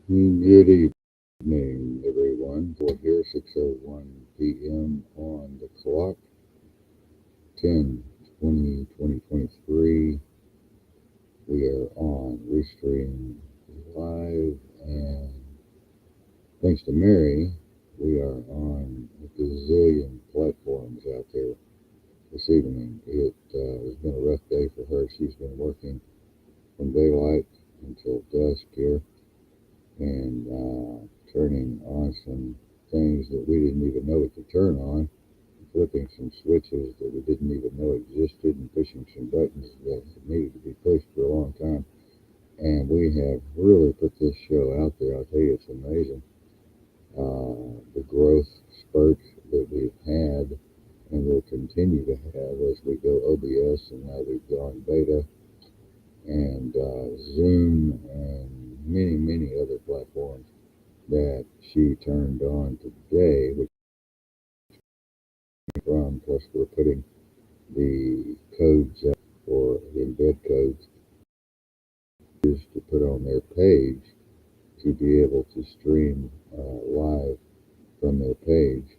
Good evening, everyone. For here, 6:01 p.m. on the clock, 10/20/2023. We are on Restream Live, and thanks to Mary, we are on a gazillion platforms out there this evening. It has been a rough day for her. She's been working from daylight until dusk here, and turning on some things that we didn't even know it could turn on, flipping some switches that we didn't even know existed, and pushing some buttons that needed to be pushed for a long time. And we have really put this show out there. I'll tell you, it's amazing. The growth spurt that we've had and will continue to have as we go OBS, and now we've gone beta, and Zoom, and many, many other platforms that she turned on today, which from, plus we're putting the codes up for the embed codes to put on their page to be able to stream live from their page.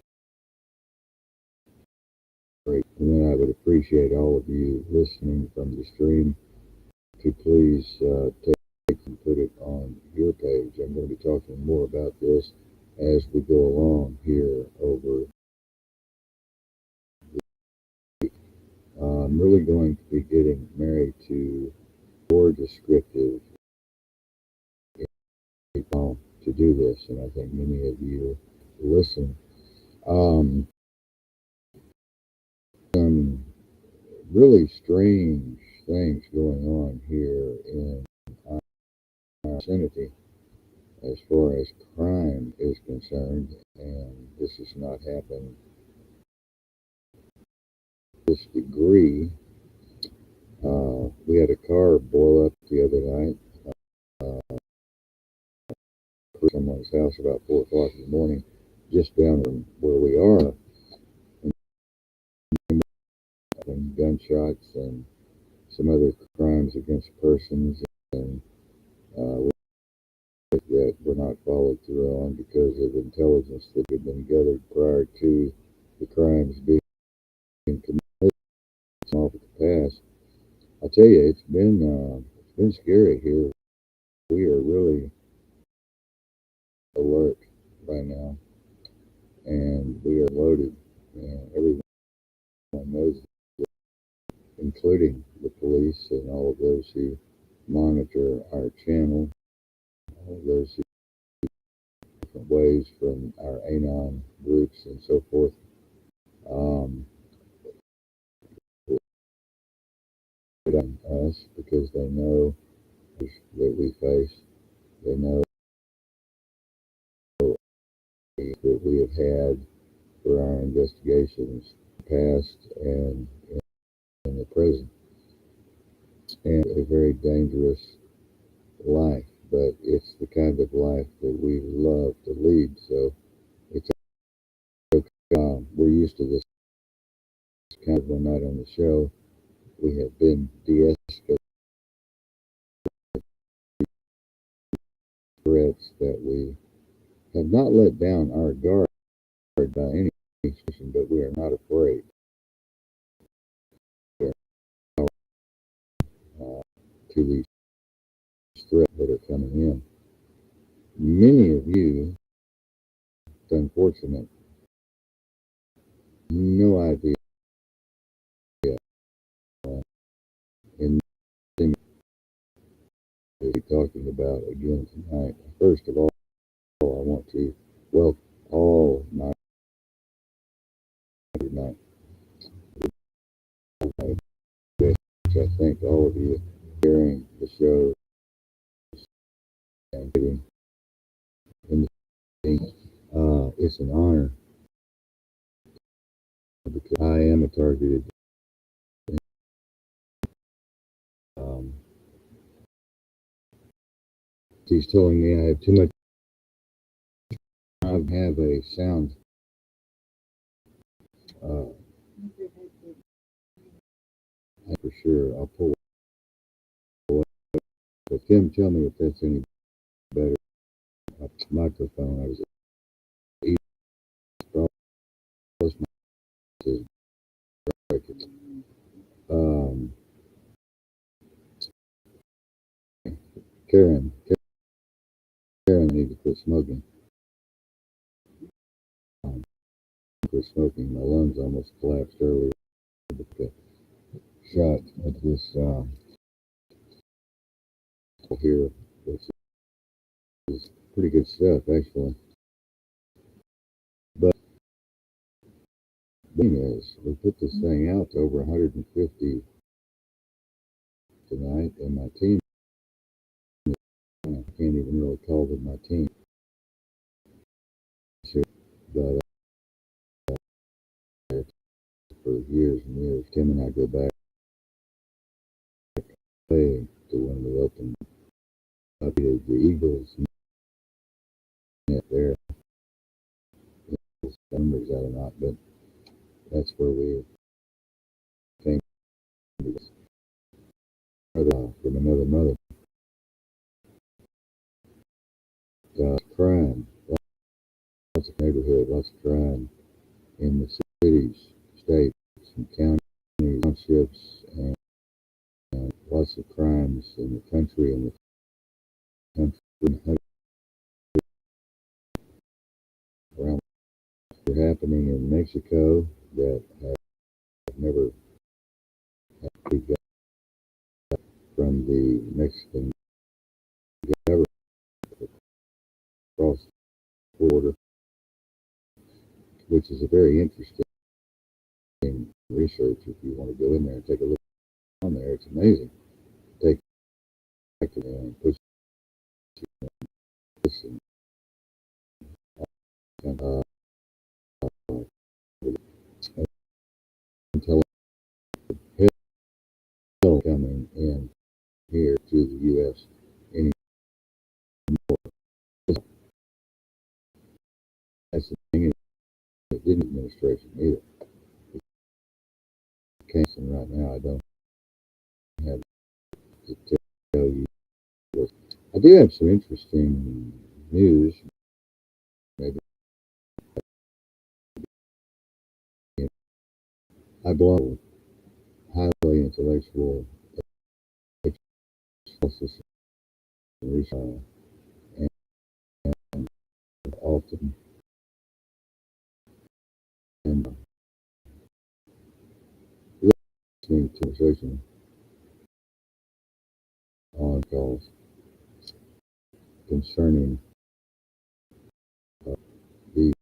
Great. And then I would appreciate all of you listening from the stream to please take and put it on your page. I'm going to be talking more about this as we go along here over. I'm really going to be getting Mary to more descriptive to do this, and I think many of you listen. Some really strange things going on here in our vicinity as far as crime is concerned, and this has not happened to this degree. We had a car blow up the other night. Someone's house about 4 o'clock in the morning, just down from where we are, and gunshots and some other crimes against persons, and that were not followed through on because of intelligence that had been gathered prior to the crimes being committed off at the pass. I tell you, it's been scary here. We are really alert by now, and we are loaded, and everyone knows it, including the police and all of those who monitor our channel, all of those who different ways from our anon groups and so forth. Us because they know that we face, they know that we have had for our investigations past and in the present, and a very dangerous life, but it's the kind of life that we love to lead, so it's okay. We're used to this kind of one night on the show. We have been de-escalated threats that we have not let down our guard by any expression, but we are not afraid. To these threats that are coming in. Many of you, it's unfortunate, no idea in we'll be talking about again tonight. First of all, I want to welcome all my tonight. I thank all of you sharing the show and getting in the thing. It's an honor because I am a targeted. Um, he's telling me I have too much. I have a sound. For sure, I'll pull it. But Kim, tell me if that's any better. microphone. I was eating to break it. Um, Karen, Karen, I need to quit smoking. Quit smoking. My lungs almost collapsed earlier. With a shot at this here, which is pretty good stuff actually. But the thing is, we put this thing out to over 150 tonight, and my team, I can't even really call them my team, but for years and years, Tim and I go back to when we opened up the Eagles net there. Numbers out or not, but that's where we came from another mother. Crime, lots of neighborhood, lots of crime in the cities, states, and counties, townships, and lots of crimes in the country and the country around. They're happening in Mexico that have never got from the Mexican government across the border, which is a very interesting research. If you want to go in there and take a look on there, it's amazing. Take and push this and until hell coming in here to the U.S. anymore. That's the thing. It didn't administration either. Canceling right now. I don't have to tell you. I do have some interesting news. Maybe I belong highly intellectual analysis and research, and often and listening to conversation on calls concerning the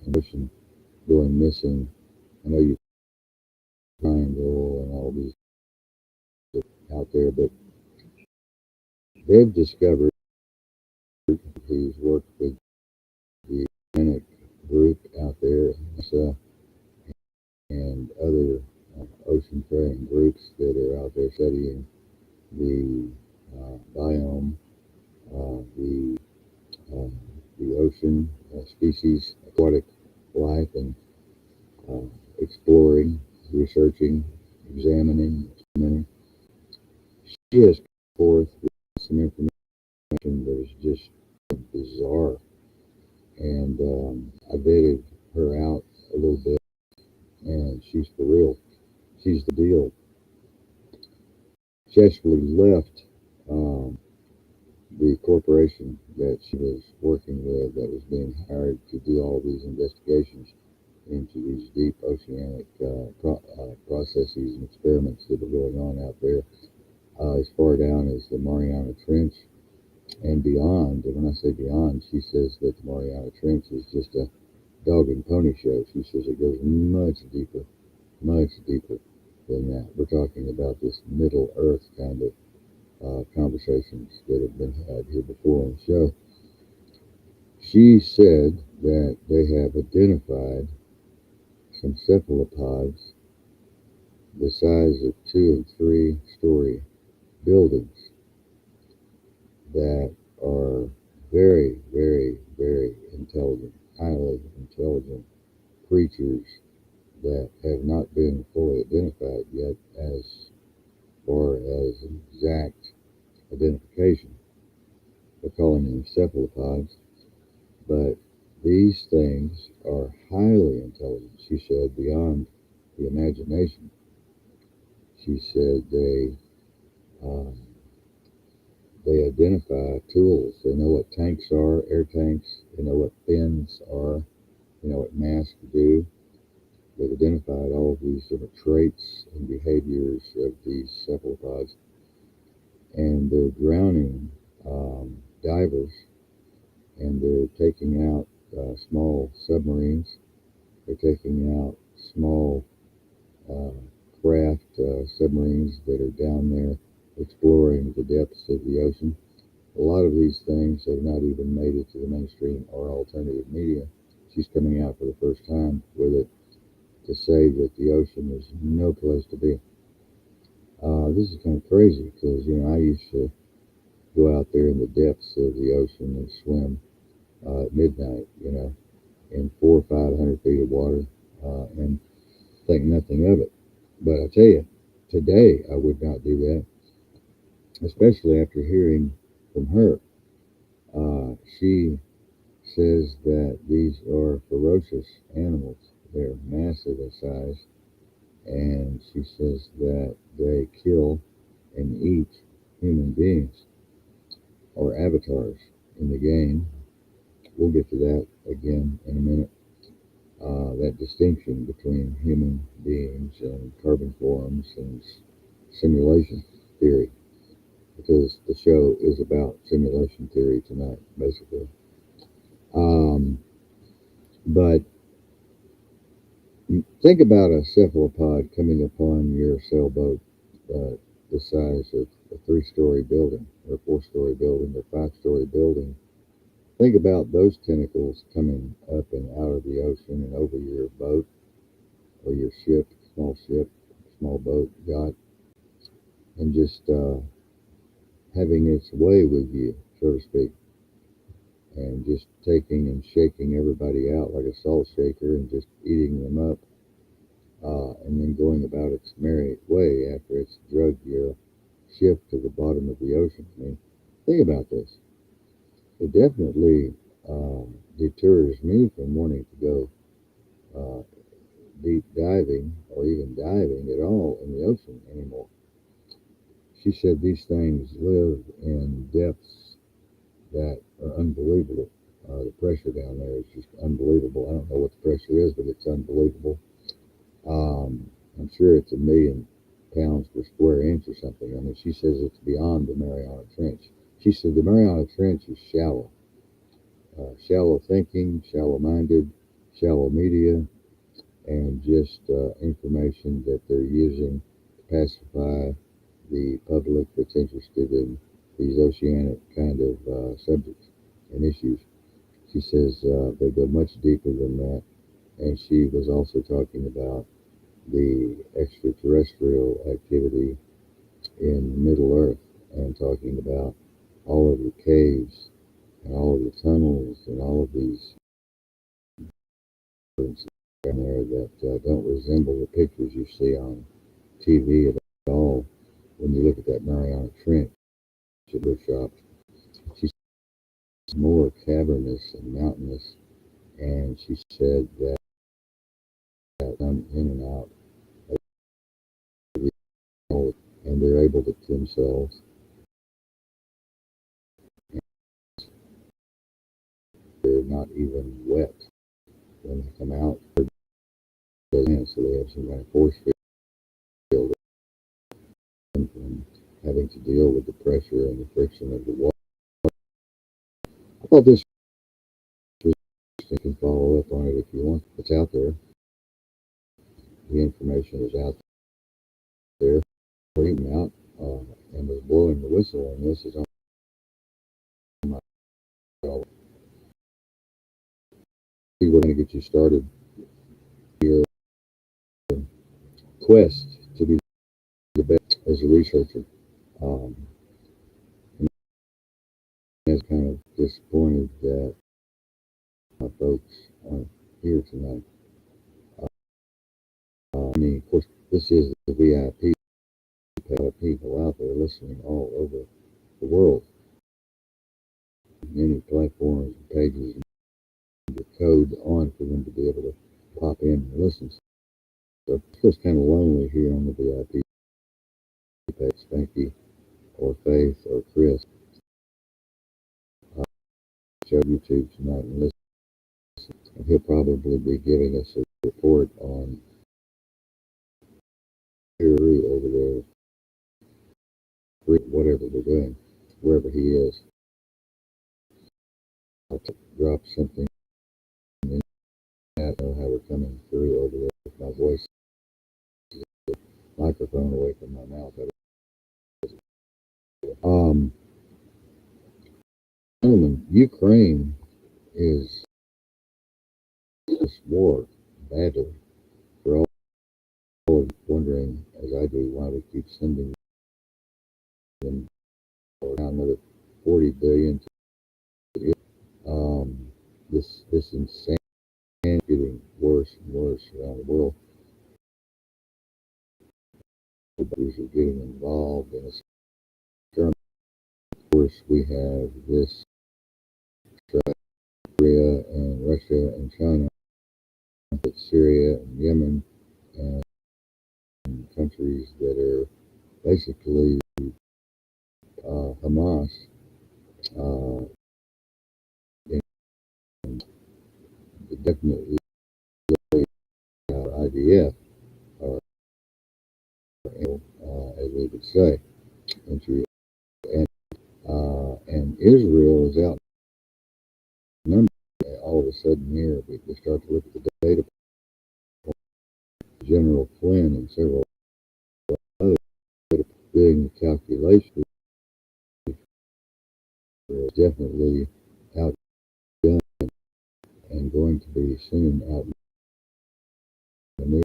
condition going missing. I know you triangle and all these out there, but they've discovered who's worked with the Atlantic group out there, NASA, and other ocean-faring groups that are out there studying the biome, the ocean species, aquatic life, and exploring, researching, examining, experimenting. She has forth with some information that is just bizarre, and I vetted her out a little bit, and she's for real. She's the deal. She actually left the corporation that she was working with, that was being hired to do all these investigations into these deep oceanic processes and experiments that are going on out there, as far down as the Mariana Trench and beyond. And when I say beyond, she says that the Mariana Trench is just a dog and pony show. She says it goes much deeper than that. We're talking about this Middle Earth kind of conversations that have been had here before on the show. She said that they have identified some cephalopods the size of 2- and 3-story buildings that are very intelligent, highly intelligent creatures that have not been fully identified yet as far as exact identification. They're calling them cephalopods, but these things are highly intelligent, she said, beyond the imagination. She said um, they identify tools. They know what tanks are, air tanks. They know what fins are. They know what masks do. They've identified all of these different traits and behaviors of these cephalopods, and they're drowning divers, and they're taking out small submarines. They're taking out small uh, craft submarines that are down there exploring the depths of the ocean. A lot of these things have not even made it to the mainstream or alternative media. She's coming out for the first time with it to say that the ocean is no place to be. This is kind of crazy because, I used to go out there in the depths of the ocean and swim at midnight, in 400 or 500 feet of water, and think nothing of it. But I tell you, today I would not do that, especially after hearing from her. She says that these are ferocious animals. They're massive in size, and she says that they kill and eat human beings or avatars in the game. We'll get to that again in a minute. That distinction between human beings and carbon forms and simulation theory, because the show is about simulation theory tonight, basically. Um, but think about a cephalopod coming upon your sailboat, the size of a three-story building, or a four-story building, or five-story building. Think about those tentacles coming up and out of the ocean and over your boat or your ship, small boat, yacht, and just having its way with you, so to speak, and just taking and shaking everybody out like a salt shaker and just eating them up, and then going about its merry way after it's drugged your ship to the bottom of the ocean. I mean, think about this. It definitely deters me from wanting to go uh, deep diving or even diving at all in the ocean anymore. She said these things live in depths that are unbelievable. The pressure down there is just unbelievable. I don't know what the pressure is, but it's unbelievable. I'm sure it's 1,000,000 pounds per square inch or something. I mean, she says it's beyond the Mariana Trench. She said the Mariana Trench is shallow. Shallow thinking, shallow minded, shallow media, and just information that they're using to pacify the public that's interested in these oceanic kind of subjects and issues. She says they go much deeper than that, and she was also talking about the extraterrestrial activity in Middle Earth and talking about all of the caves and all of the tunnels and all of these birds down there that don't resemble the pictures you see on TV at all when you look at that Mariana Trench at her shop. She's more cavernous and mountainous, and she said that come in and out of the tunnel, and they're able to themselves, and they're not even wet when they come out. So they have some kind of force field from having to deal with the pressure and the friction of the water. I thought this was interesting. You can follow up on it if you want. It's out there. The information is out there. Reading out and was blowing the whistle on this is on my show. We're going to get you started. Your quest to be the best as a researcher. Um, and it's kind of disappointed that my folks aren't here tonight. I mean, of course, this is the VIP. A lot of people out there listening all over the world. many platforms and pages and the code on for them to be able to pop in and listen. So it feels kind of lonely here on the VIP page. Spanky or Faith or Chris show YouTube tonight and listen. And he'll probably be giving us a report on Peru over there, whatever they're doing, wherever he is. I'll drop something in that, know how we're coming through over there with my voice, microphone away from my mouth. Gentlemen, Ukraine is this war badly for all wondering, as I do, why we keep sending them another 40 billion to this insane getting worse and worse around the world. Countries are getting involved in this. Of course, we have this Korea and Russia and China, Syria and Yemen, and countries that are basically Hamas, and definitely IDF, or as we would say, entry, and Israel is outnumbered. All of a sudden, here we start to look at the data. General Flynn and several others doing the calculation are definitely outgunned and going to be soon outnumbered.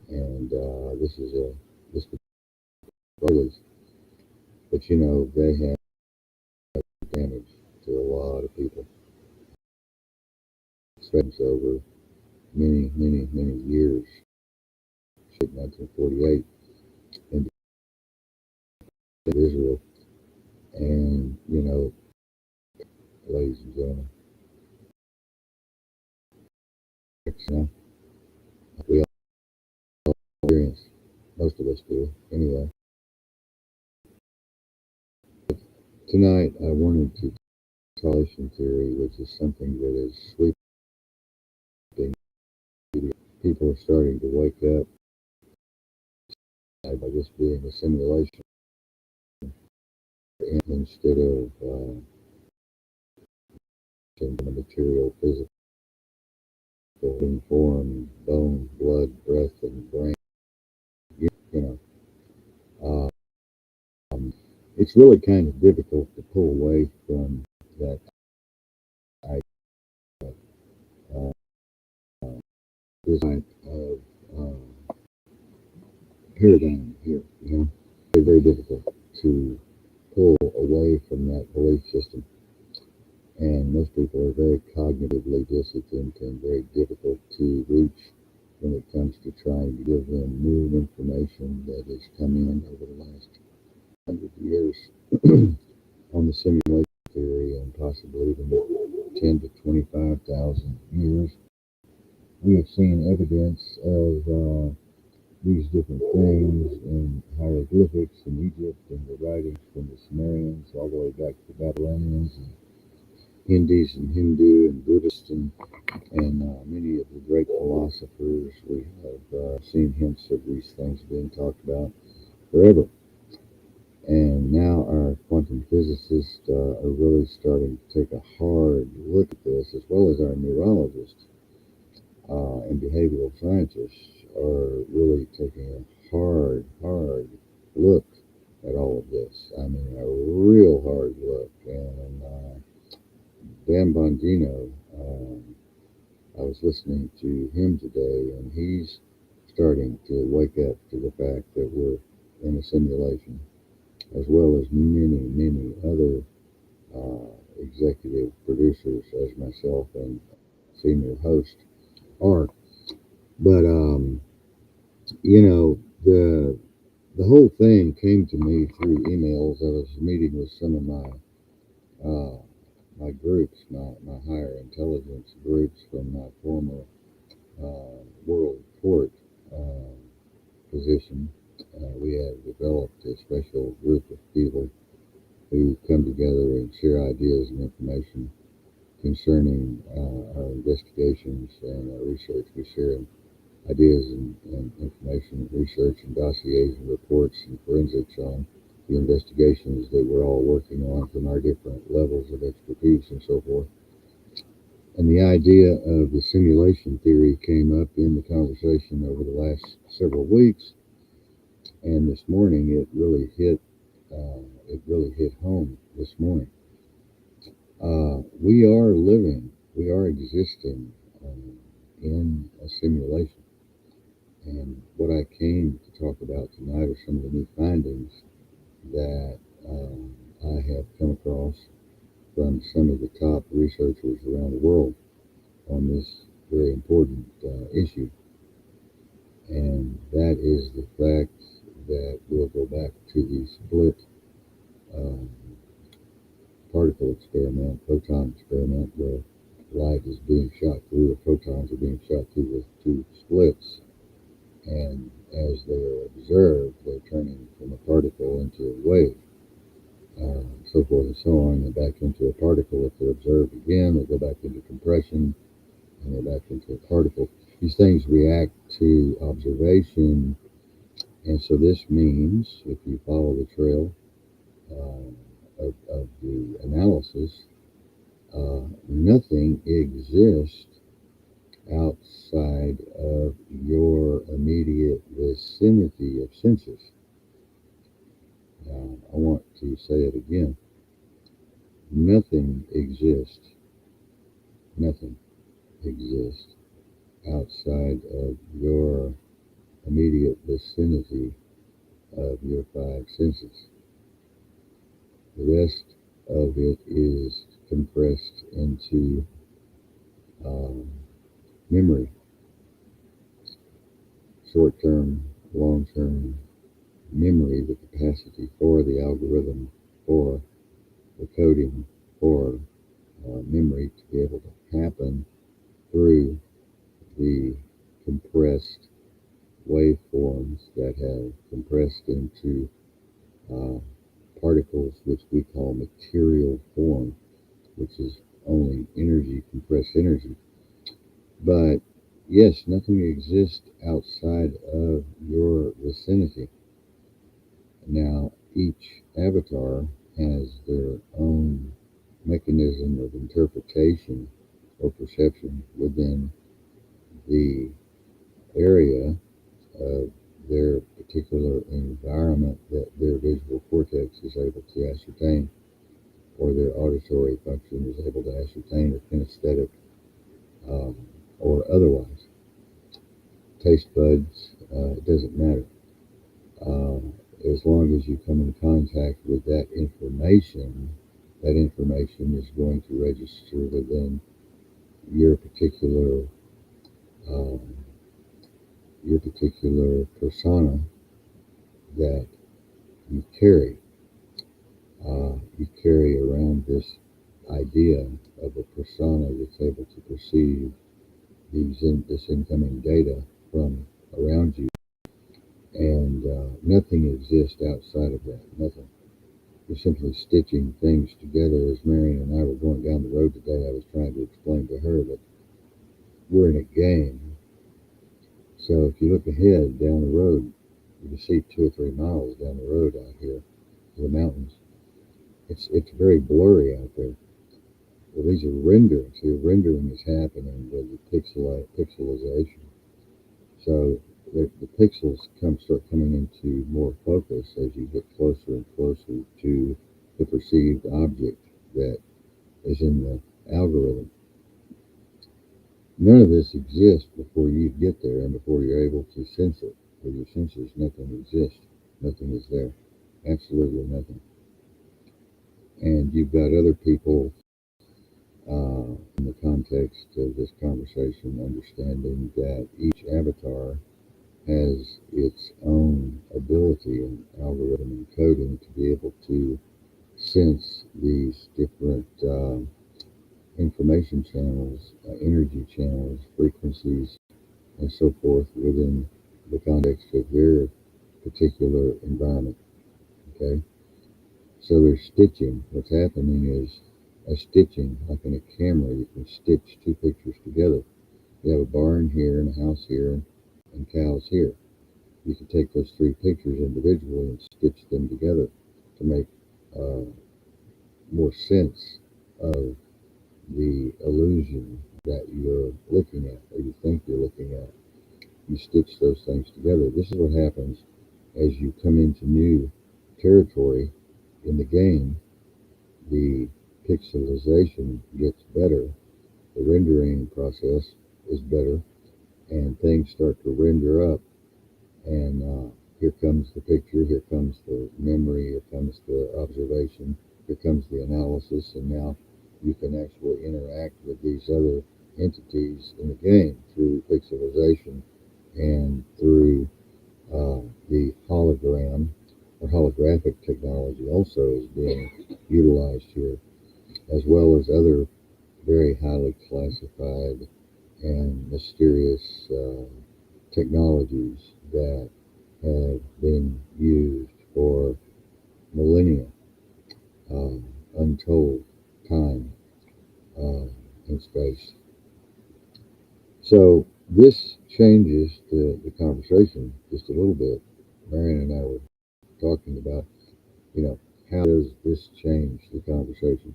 And this is this brothers, but you know they have damage to a lot of people, especially over many years. 1948 in Israel, and you know, ladies and gentlemen, we all experience, most of us do anyway. Tonight, I wanted to solution theory, which is something that is sweeping. People are starting to wake up by this being a simulation instead of the material, physical, form, bone, blood, breath, and brain. You know, it's really kind of difficult to pull away from that design of paradigm here. You know, very difficult to pull away from that belief system. And most people are very cognitively disciplined and very difficult to reach when it comes to trying to give them new information that has come in over the last 100 years on the simulation theory and possibly even 10 to 25,000 years. We have seen evidence of these different things in hieroglyphics in Egypt and the writings from the Sumerians all the way back to the Babylonians and Hindus and Hindu and Buddhists and many of the great philosophers. We have seen hints of these things being talked about forever. And now our quantum physicists are really starting to take a hard look at this, as well as our neurologists and behavioral scientists are really taking a hard look at all of this. I mean, a real hard look. And Dan Bongino, I was listening to him today, and he's starting to wake up to the fact that we're in a simulation, as well as many other executive producers, as myself and senior host are. But you know, the whole thing came to me through emails. I was meeting with some of my my groups, my higher intelligence groups from my former world court uh, position. We have developed a special group of people who come together and share ideas and information concerning our investigations and our research. We share ideas and information, research and dossiers and reports and forensics on the investigations that we're all working on from our different levels of expertise and so forth. And the idea of the simulation theory came up in the conversation over the last several weeks, and this morning it really hit home this morning. We are existing in a simulation. And what I came to talk about tonight are some of the new findings that I have come across from some of the top researchers around the world on this very important issue. And that is the fact that we'll go back to the split um, particle experiment, photon experiment, where light is being shot through, or photons are being shot through the two splits. And as they are observed, they're turning from a particle into a wave, so forth and so on, and back into a particle. If they're observed again, they go back into compression, and they're back into a particle. These things react to observation, and so this means, if you follow the trail of the analysis, nothing exists outside of your immediate vicinity of senses. I want to say it again. Nothing exists, nothing exists outside of your immediate vicinity of your five senses. The rest of it is compressed into um, memory, short-term, long-term memory, the capacity for the algorithm, for the coding, for memory to be able to happen through the compressed waveforms that have compressed into uh, particles which we call material form, which is only energy, compressed energy. But yes, nothing exists outside of your vicinity. Now, each avatar has their own mechanism of interpretation or perception within the area of their particular environment that their visual cortex is able to ascertain, or their auditory function is able to ascertain, or kinesthetic, um, or otherwise. Taste buds, it doesn't matter. As long as you come in contact with that information is going to register within your particular um, your particular persona that you carry. You carry around this idea of a persona that's able to perceive this incoming data from around you, and nothing exists outside of that. Nothing. You're simply stitching things together. As Marion and I were going down the road today, I was trying to explain to her that we're in a game. So if you look ahead down the road, you can see 2 or 3 miles down the road out here to the mountains. It's very blurry out there. Well, these are renderings. The rendering is happening with the pixelization. So the pixels start coming into more focus as you get closer and closer to the perceived object that is in the algorithm. None of this exists before you get there and before you're able to sense it. With your senses, nothing exists. Nothing is there. Absolutely nothing. And you've got other people in the context of this conversation understanding that each avatar has its own ability and algorithm and coding to be able to sense these different information channels, energy channels, frequencies, and so forth within the context of their particular environment. Okay, so there's stitching. What's happening is a stitching, like in a camera, you can stitch two pictures together. You have a barn here and a house here and cows here. You can take those three pictures individually and stitch them together to make uh, more sense of the illusion that you're looking at or you think you're looking at. You stitch those things together. This is what happens as you come into new territory in the game. The pixelization gets better, the rendering process is better, and things start to render up. And here comes the picture, here comes the memory, here comes the observation, here comes the analysis, and now you can actually interact with these other entities in the game through pixelization and through the hologram or holographic technology also is being utilized here, as well as other very highly classified and mysterious technologies that have been used for millennia, untold time and space. So this changes the conversation just a little bit. Marion and I were talking about, how does this change the conversation?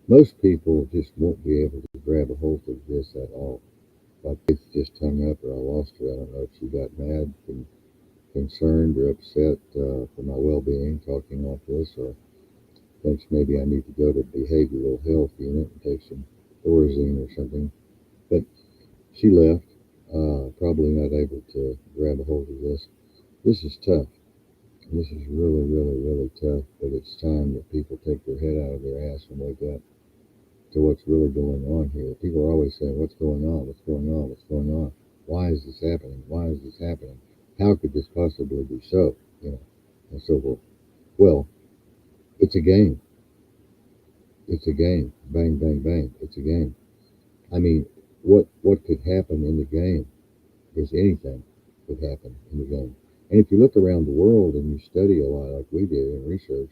Most people just won't be able to grab a hold of this at all. Like it's just hung up or I lost her. I don't know if she got mad, concerned or upset for my well-being talking like this, or thinks maybe I need to go to behavioral health unit and take some Thorazine or something. But she left, probably not able to grab a hold of this. This is tough. This is really, really, really tough, but it's time that people take their head out of their ass and wake up to what's really going on here. People are always saying, what's going on? What's going on? What's going on? Why is this happening? Why is this happening? How could this possibly be so? And so forth. Well, it's a game. It's a game. Bang, bang, bang. It's a game. I mean, what could happen in the game is anything could happen in the game. And if you look around the world and you study a lot like we did in research,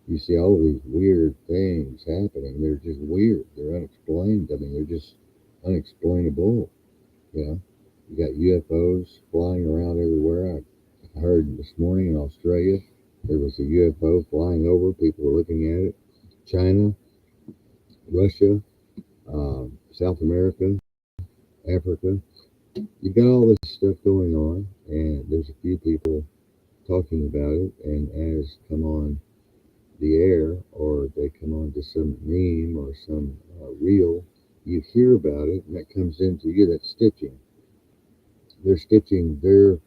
you see all of these weird things happening. They're just weird. They're unexplained. I mean, they're just unexplainable. You know, you got UFOs flying around everywhere. I heard this morning in Australia there was a UFO flying over. People were looking at it. China, Russia, South America, Africa. You got all this stuff going on, and there's a few people talking about it. And as come on the air or they come on to some meme or some reel, you hear about it, and that comes into you. That stitching. They're stitching their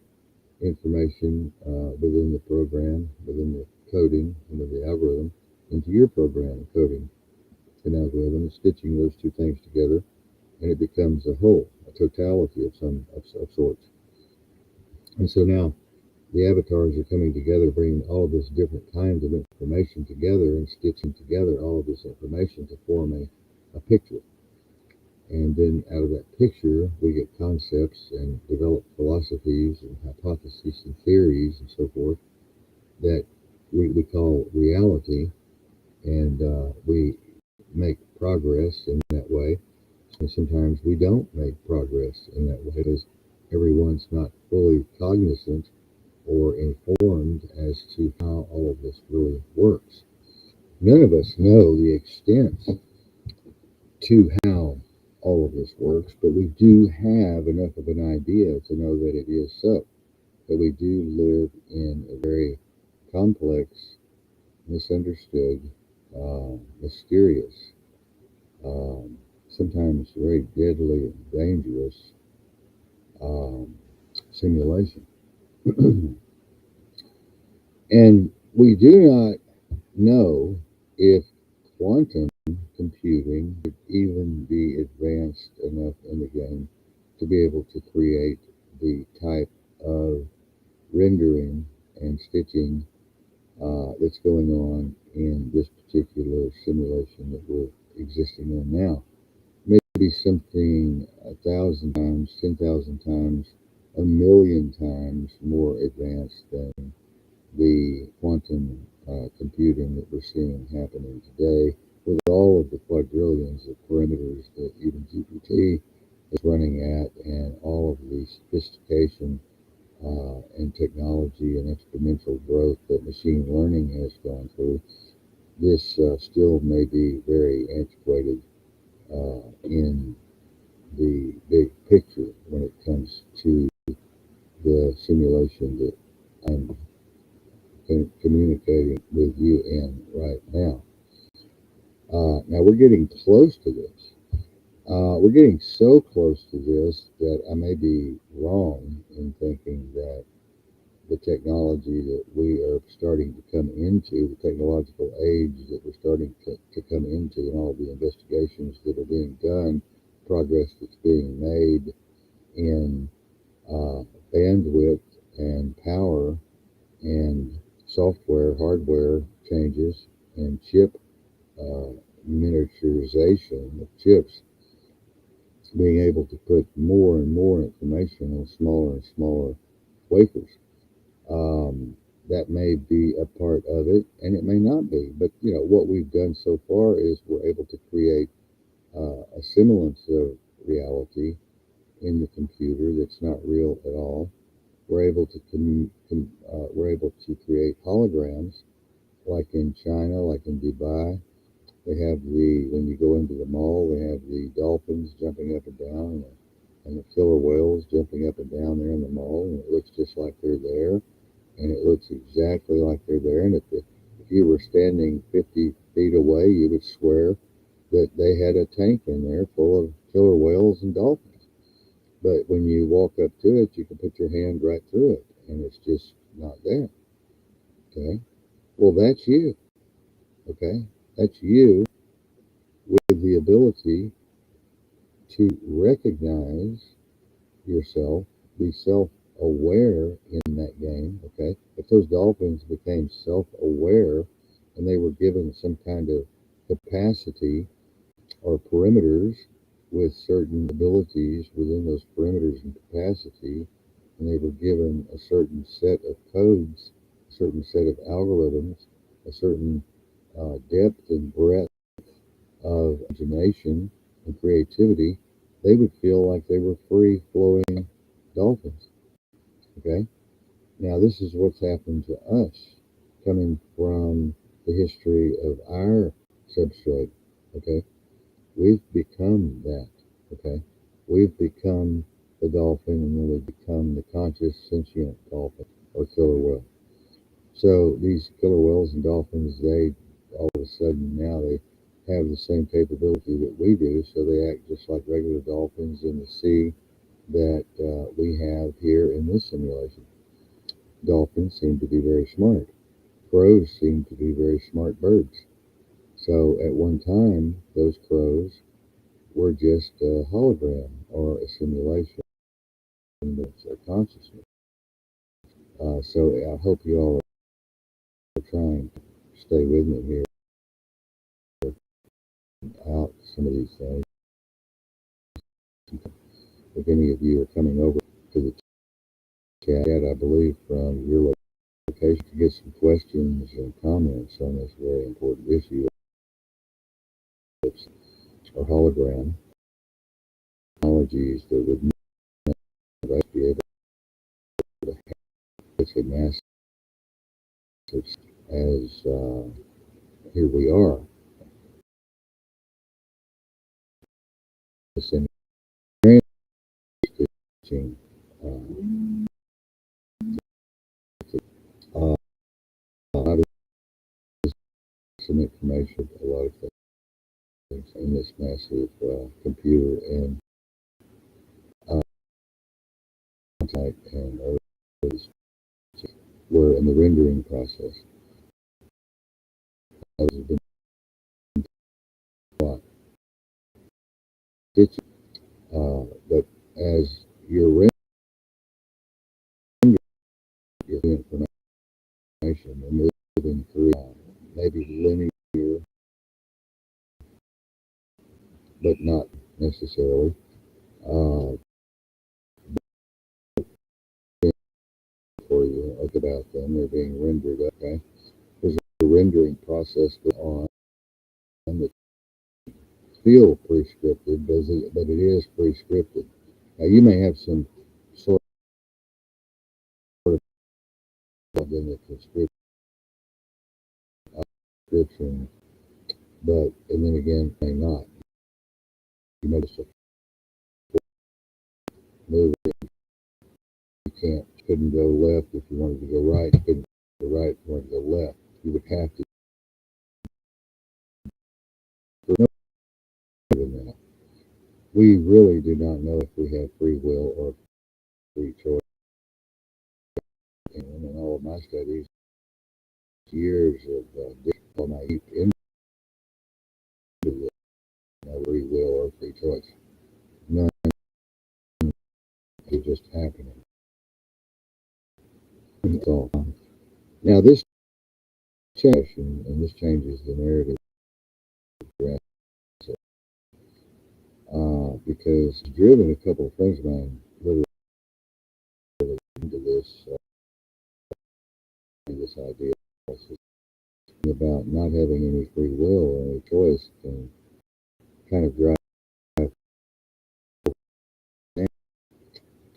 information within the program, within the coding, into the algorithm, into your program coding and algorithm, and stitching those two things together, and it becomes a whole, a totality of sorts. And so now the avatars are coming together, bringing all of this different kinds of information together and stitching together all of this information to form a picture. And then out of that picture, we get concepts and develop philosophies and hypotheses and theories and so forth that we call reality. And we make progress in that way. And sometimes we don't make progress in that way because everyone's not fully cognizant or informed as to how all of this really works. None of us know the extent to how all of this works, but we do have enough of an idea to know that it is so. That we do live in a very complex, misunderstood, mysterious, sometimes very deadly and dangerous simulation. And we do not know if quantum computing would even be advanced enough in the game to be able to create the type of rendering and stitching that's going on in this particular simulation that we're existing in now. Maybe something 1,000 times, 10,000 times, 1,000,000 times more advanced than the quantum computing that we're seeing happening today, with all of the quadrillions of parameters that even GPT is running at, and all of the sophistication and technology and exponential growth that machine learning has gone through. This still may be very antiquated in the big picture when it comes to the simulation that I'm communicating with you in right now. Now we're getting close to this. We're getting so close to this that I may be wrong in thinking that the technology that we are starting to come into, the technological age that we're starting to come into, and all the investigations that are being done, progress that's being made in bandwidth and power and software, hardware changes, and chip uh, miniaturization of chips, being able to put more and more information on smaller and smaller wafers. That may be a part of it, and it may not be. But what we've done so far is we're able to create a semblance of reality in the computer that's not real at all. We're able to create holograms, like in China, like in Dubai. They have when you go into the mall, they have the dolphins jumping up and down, and the killer whales jumping up and down there in the mall, and it looks just like they're there, and it looks exactly like they're there. And if you were standing 50 feet away, you would swear that they had a tank in there full of killer whales and dolphins. But when you walk up to it, you can put your hand right through it, and it's just not there. Okay? Well, that's you. Okay? That's you with the ability to recognize yourself, be self-aware in that game. Okay? If those dolphins became self-aware and they were given some kind of capacity or perimeters with certain abilities within those perimeters and capacity, and they were given a certain set of codes, a certain set of algorithms, a certain depth and breadth of imagination and creativity, they would feel like they were free flowing dolphins. Okay? Now, this is what's happened to us coming from the history of our substrate. Okay? We've become that. Okay? We've become the dolphin, and then we've become the conscious, sentient dolphin or killer whale. So these killer whales and dolphins, they all of a sudden now they have the same capability that we do, so they act just like regular dolphins in the sea that we have here in this simulation. Dolphins seem to be very smart. Crows seem to be very smart birds. So at one time, those crows were just a hologram or a simulation of a consciousness. So I hope you all are trying to stay with me here out some of these things. If any of you are coming over to the chat, I believe from your location, to get some questions and comments on this very important issue or hologram technologies that would make us be able to have such a massive as here we are. This teaching how to some information, a lot of things in this massive computer and type and others. We're in the rendering process. As has been taught, but as you're rendering your information, we're moving through maybe linear but not necessarily. Uh, for you, like about them, they're being rendered. Okay, there's a rendering process going on that feel prescripted, but it is prescripted. Now you may have some sort of in the prescription, but and then again may not. You notice a move. Couldn't go left if you wanted to go right. You couldn't go right if you wanted to go left. You would have to. We really do not know if we have free will or free choice. And in all of my studies, years of digital naive into this, no free will or free choice. None is just happening. So, now this changes, and this changes the narrative because it's driven a couple of friends of mine literally into this idea about not having any free will or any choice can kind of drive if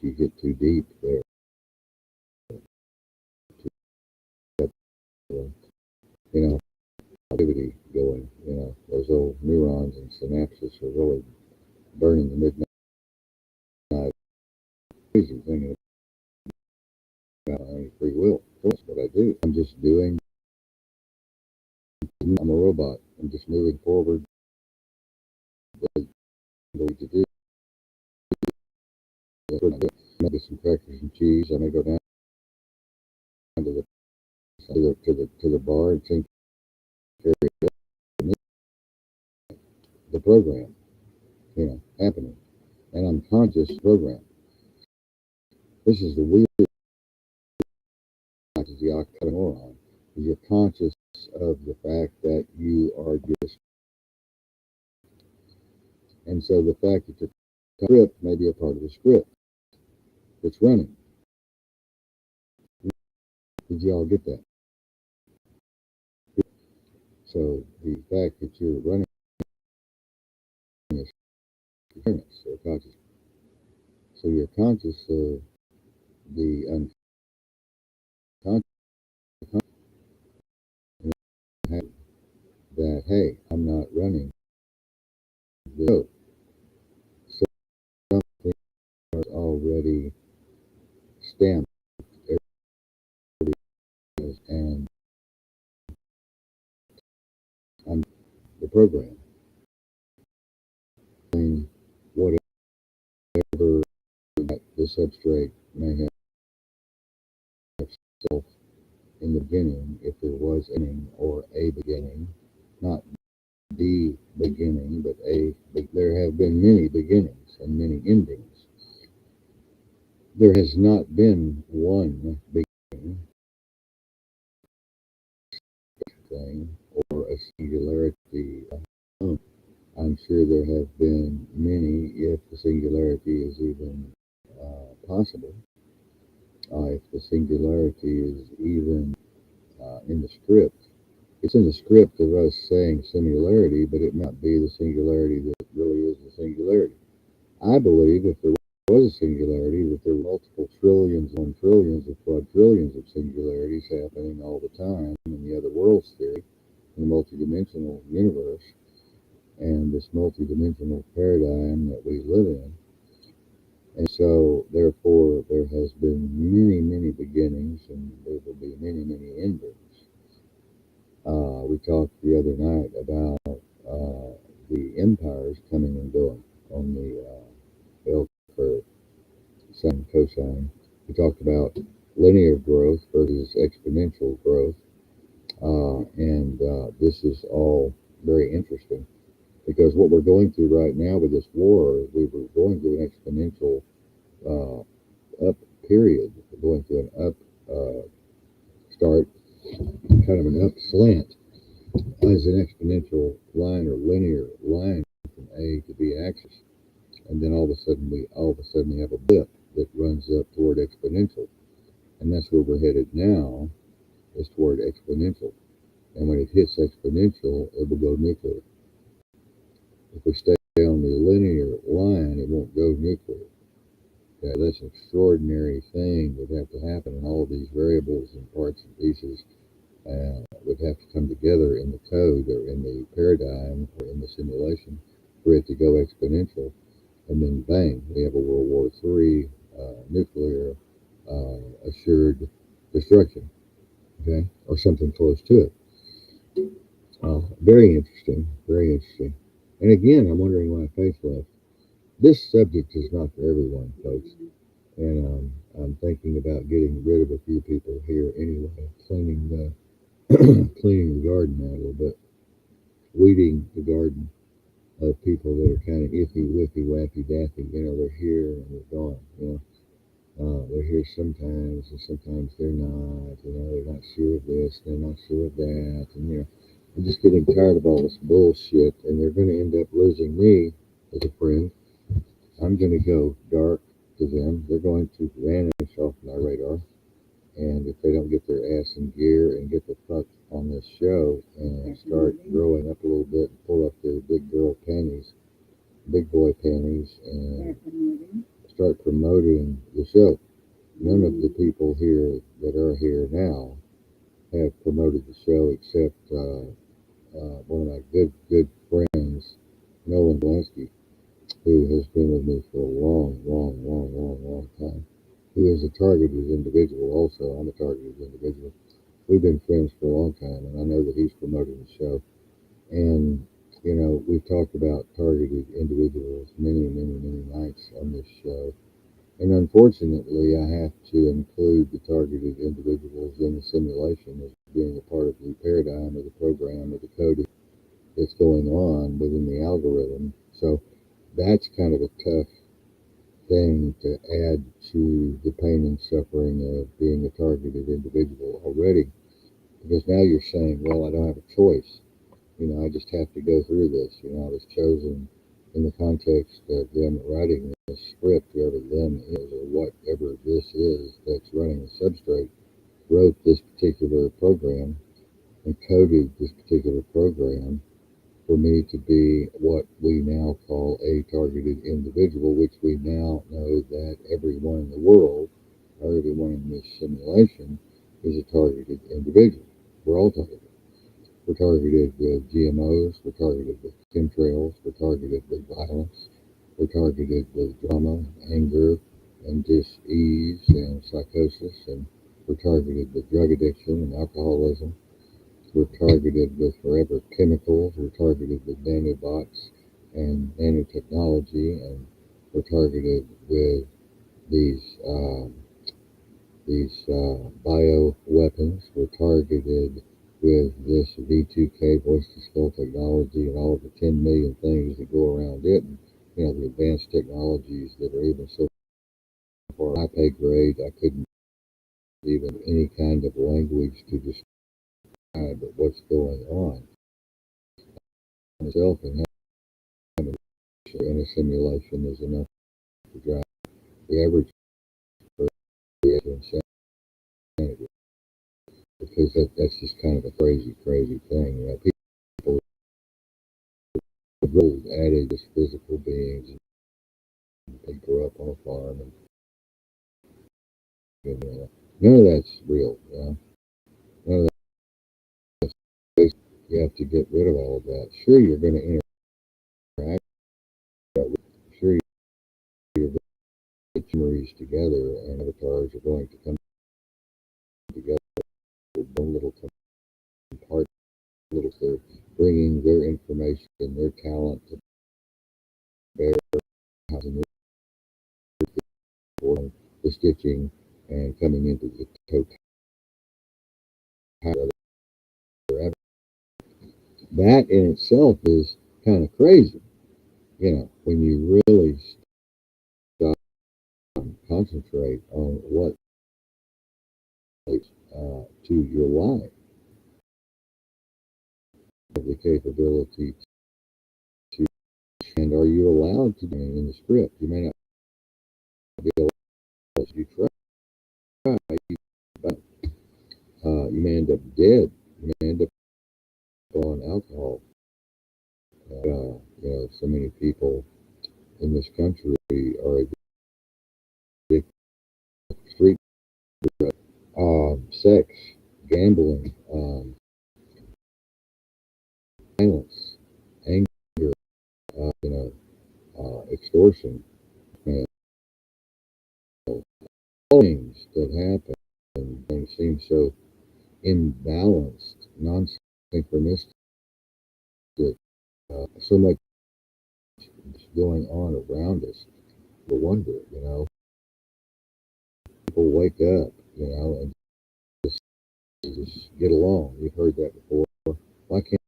you get too deep there. You know, activity going, those old neurons and synapses are really burning the midnight crazy thinking about any free will. That's what I do. I'm just doing, I'm a robot. I'm just moving forward. I'm going to do. That's what I do. I may get some crackers and cheese. I may go down to the bar and drink the program, happening. And I'm conscious program. This is the weird is the oxymoron. You're conscious of the fact that you are just, and so the fact that your script may be a part of the script that's running. Did you all get that? So the fact that you're running is awareness or conscious. So you're conscious of the unconscious that hey, I'm not running the show. So something is already stamped and I'm the program. Whatever the substrate may have self in the beginning, if there was a beginning or a beginning, not the beginning, but there have been many beginnings and many endings. There has not been one beginning thing or a singularity. I'm sure there have been many, if the singularity is even possible, if the singularity is even in the script. It's in the script of us saying singularity, but it might be the singularity that really is the singularity. I believe if there was a singularity, that there were multiple trillions and trillions of quadrillions of singularities happening all the time in the other worlds theory, in the multidimensional universe, and this multidimensional paradigm that we live in. And so, therefore, there has been many, many beginnings, and there will be many, many endings. We talked the other night about the empires coming and going on the bell curve, sine, cosine. We talked about linear growth versus exponential growth, and this is all very interesting because what we're going through right now with this war, we were going through an exponential up period, going through an up start, kind of an up slant as an exponential line or linear line from A to B axis, and then all of a sudden we have a blip that runs up toward exponential, and that's where we're headed now, is toward exponential. And when it hits exponential, it will go nuclear. If we stay on the linear line, it won't go nuclear. Okay, that's an extraordinary thing that would have to happen, and all of these variables and parts and pieces would have to come together in the code or in the paradigm or in the simulation for it to go exponential. And then bang, we have a World War III nuclear assured destruction, okay, or something close to it. Very interesting, very interesting. And again, I'm wondering why faith left. This subject is not for everyone, folks. And I'm thinking about getting rid of a few people here anyway, cleaning the cleaning the garden out a little bit, weeding the garden of people that are kind of iffy, whiffy, wacky, daffy. You know, they're here and they're gone. You know, they're here sometimes and sometimes they're not. You know, they're not sure of this, they're not sure of that, and you know, I'm just getting tired of all this bullshit. And they're going to end up losing me as a friend. I'm going to go dark to them. They're going to vanish off my radar. And if they don't get their ass in gear and get the fuck on this show and start growing up a little bit and pull up their big girl panties, big boy panties, and start promoting the show. None of the people here that are here now have promoted the show except one of my good friends, Nolan Blansky, who has been with me for a long time. Who is a targeted individual also. I'm a targeted individual. We've been friends for a long time, and I know that he's promoting the show. And, you know, we've talked about targeted individuals many nights on this show. And unfortunately, I have to include the targeted individuals in the simulation as being a part of the paradigm or the program or the coding that's going on within the algorithm. So that's kind of a tough thing to add to the pain and suffering of being a targeted individual already. Because now you're saying, well, I don't have a choice. You know, I just have to go through this. You know, I was chosen in the context of them writing this script, whoever them is or whatever this is that's running the substrate, wrote this particular program and coded this particular program for me to be what we now call a targeted individual, which we now know that everyone in the world or everyone in this simulation is a targeted individual. We're all targeted. We're targeted with GMOs, we're targeted with chemtrails, we're targeted with violence, we're targeted with drama, anger, and dis-ease and psychosis, and we're targeted with drug addiction and alcoholism. We're targeted with forever chemicals, we're targeted with nanobots and nanotechnology, and we're targeted with these bio weapons. We're targeted with this V2K voice to skull technology and all of the 10 million things that go around it, and you know, the advanced technologies that are even so far high pay grade I couldn't even any kind of language to describe what's going on itself, and having in a simulation is enough to drive the average person to insanity, because that's just kind of a crazy thing. You know, people are added as physical beings, and they grow up on a farm, and you know, none of that's real. You know, none of that's. You have to get rid of all of that. Sure, you're going to interact. Sure, you're going to get memories together, and avatars are going to come together. One little part, little they're bringing their information and their talent to bear, housing the stitching, and coming into the totality. That in itself is kind of crazy, you know, when you really stop and concentrate on what to your life, have the capability to and you allowed to do in the script? You may not be allowed to. You try, but you may end up dead. You may end up on alcohol. So many people in this country are addicted to street drugs, sex, gambling, violence, anger, extortion, you all things that happen and things seem so imbalanced, non-synchronistic, so much going on around us. No wonder, people wake up, and just get along. You've heard that before. Why can't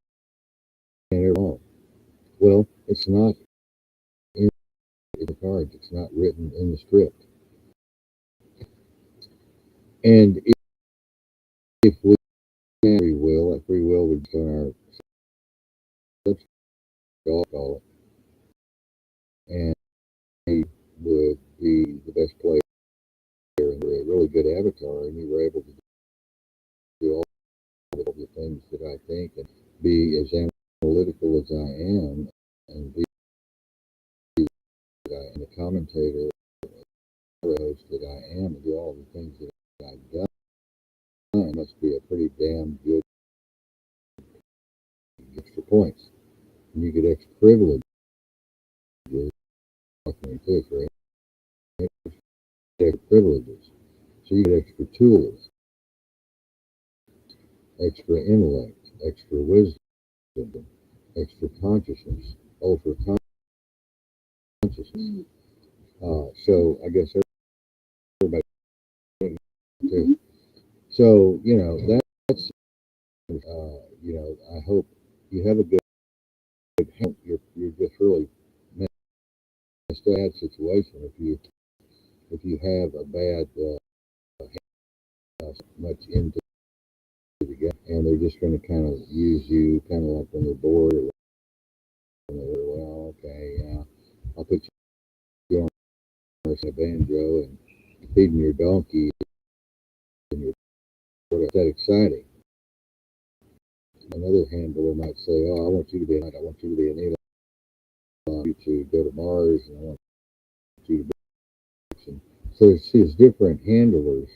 they get along? Well, it's not in the cards. It's not written in the script. And if we had free will, that free will would be on our call it, and he would be the best player and a really good avatar, and you were able to do all the things that I think and be as analytical as I am and be the commentator host that I am and do all the things that I've done. It must be a pretty damn good extra points. And you get extra privileges, extra privileges. So you get extra tools, extra intellect, extra wisdom, extra consciousness, ultra consciousness. So I guess everybody too. So that's I hope you have a good health. You're just really messed bad situation if you have a bad much into the game and they're just going to kind of use you kind of like when they're bored or when they're well okay I'll put you on a banjo and feeding your donkey and your what's that exciting. Another handler might say, oh, I want you to be I want you to be an Elon. I want you to go to Mars and I want you to be. So it's different handlers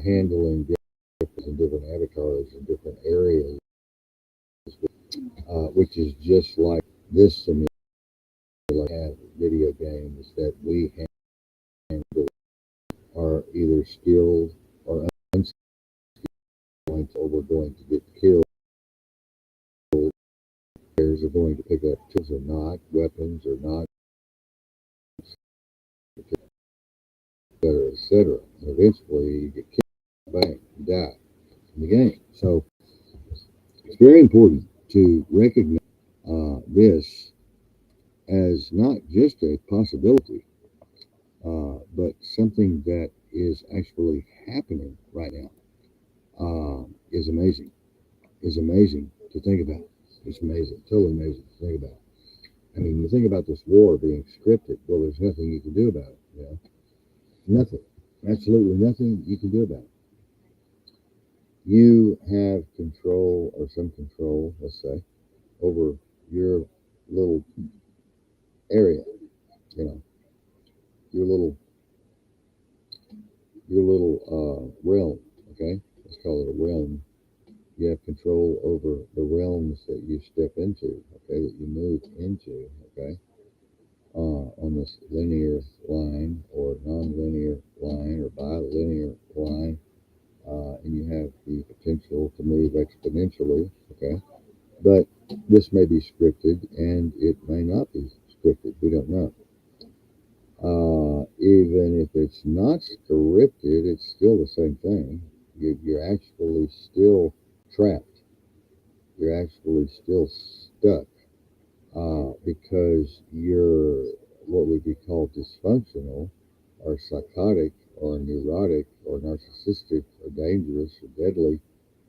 handling different avatars in different areas, which is just like this simulation have video games that we handle are either skilled or unskilled, or we're going to get killed. Players are going to pick up tools or not, weapons or not, etc., etc. Eventually, you get killed, bang, you die in the game. So it's very important to recognize this as not just a possibility, but something that is actually happening right now. Is amazing. Is amazing to think about. It's amazing, totally amazing to think about. I mean, you think about this war being scripted. Well, there's nothing you can do about it. Nothing. Absolutely nothing you can do about it. You have control or some control, let's say, over your little area. Your little realm. Okay, let's call it a realm. You have control over the realms that you step into. Okay, that you move into. Okay, on this linear line or non-linear line or bilinear line, and you have the potential to move exponentially. Okay, but this may be scripted and it may not be scripted. We don't know. Even if it's not scripted, it's still the same thing. You're actually still trapped. You're actually still stuck because you're what would be called dysfunctional or psychotic or neurotic or narcissistic or dangerous or deadly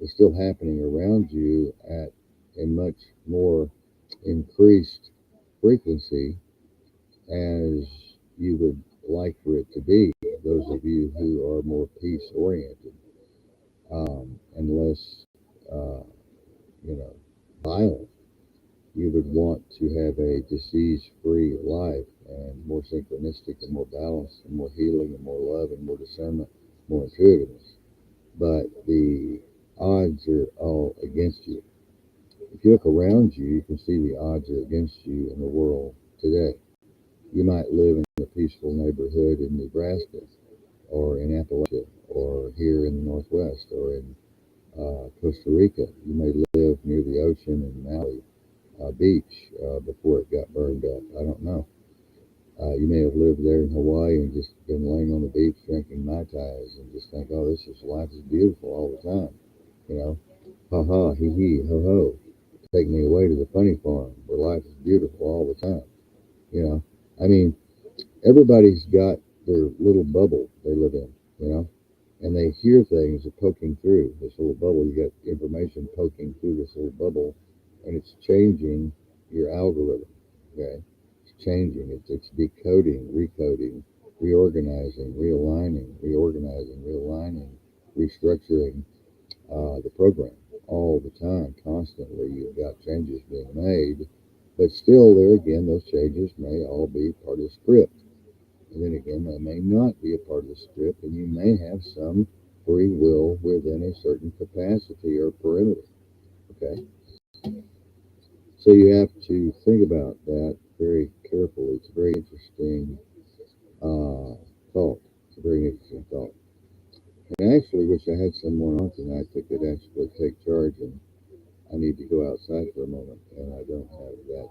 is still happening around you at a much more increased frequency as you would like for it to be. Those of you who are more peace oriented, and less, uh, violent. You would want to have a disease-free life and more synchronistic and more balanced and more healing and more love and more discernment, more intuitiveness. But the odds are all against you. If you look around you, you can see the odds are against you in the world today. You might live in a peaceful neighborhood in Nebraska or in Appalachia or here in the Northwest or in Costa Rica. You may live near the ocean in Maui Beach before it got burned up. I don't know. You may have lived there in Hawaii and just been laying on the beach drinking Mai Tais and just think, oh, this is life is beautiful all the time. You know, ha ha, hee hee, ho ho. Take me away to the funny farm where life is beautiful all the time. You know, I mean, everybody's got their little bubble they live in, and they hear things are poking through this little bubble. You got information poking through this little bubble, and it's changing your algorithm. Okay, it's changing. It's decoding, recoding, reorganizing, realigning, reorganizing, realigning, restructuring the program all the time, constantly. You've got changes being made, but still, there again, those changes may all be part of the script. And then again, they may not be a part of the script, and you may have some free will within a certain capacity or perimeter. Okay? So you have to think about that very carefully. It's a very interesting thought. It's a very interesting thought. And I actually wish I had someone on tonight that could actually take charge, and I need to go outside for a moment, and I don't have that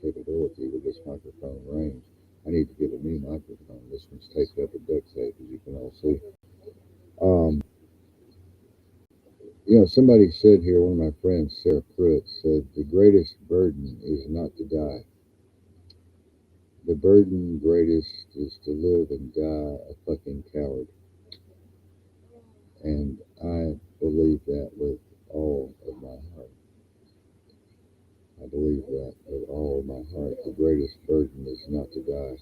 capability with this microphone range. I need to get a new microphone. This one's taped up with duct tape, as you can all see. Um, somebody said here, one of my friends, Sarah Pruitt, said, the greatest burden is not to die. The burden greatest is to live and die a fucking coward. And I believe that with all of my heart. I believe that with all of my heart. The greatest burden is not to die.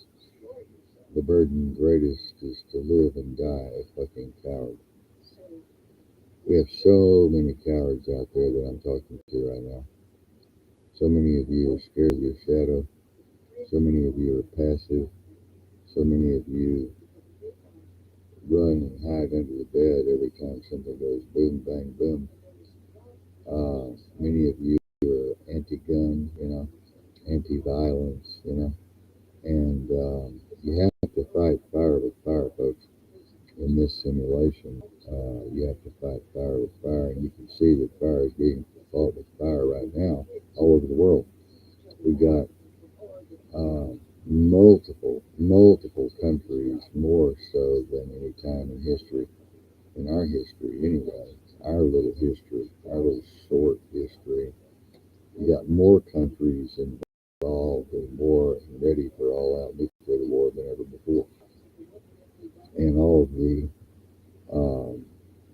The burden greatest is to live and die a fucking coward. We have so many cowards out there that I'm talking to right now. So many of you are scared of your shadow. So many of you are passive. So many of you run and hide under the bed every time something goes boom, bang, boom. Many of you are anti-gun, anti-violence, and you have to fight fire with fire, folks. In this simulation, you have to fight fire with fire, and you can see that fire is being fought with fire right now all over the world. We've got multiple countries, more so than any time in history, in our history anyway, our little history, our little short history. We got more countries involved in war and ready for all-out nuclear war than ever before. And all of the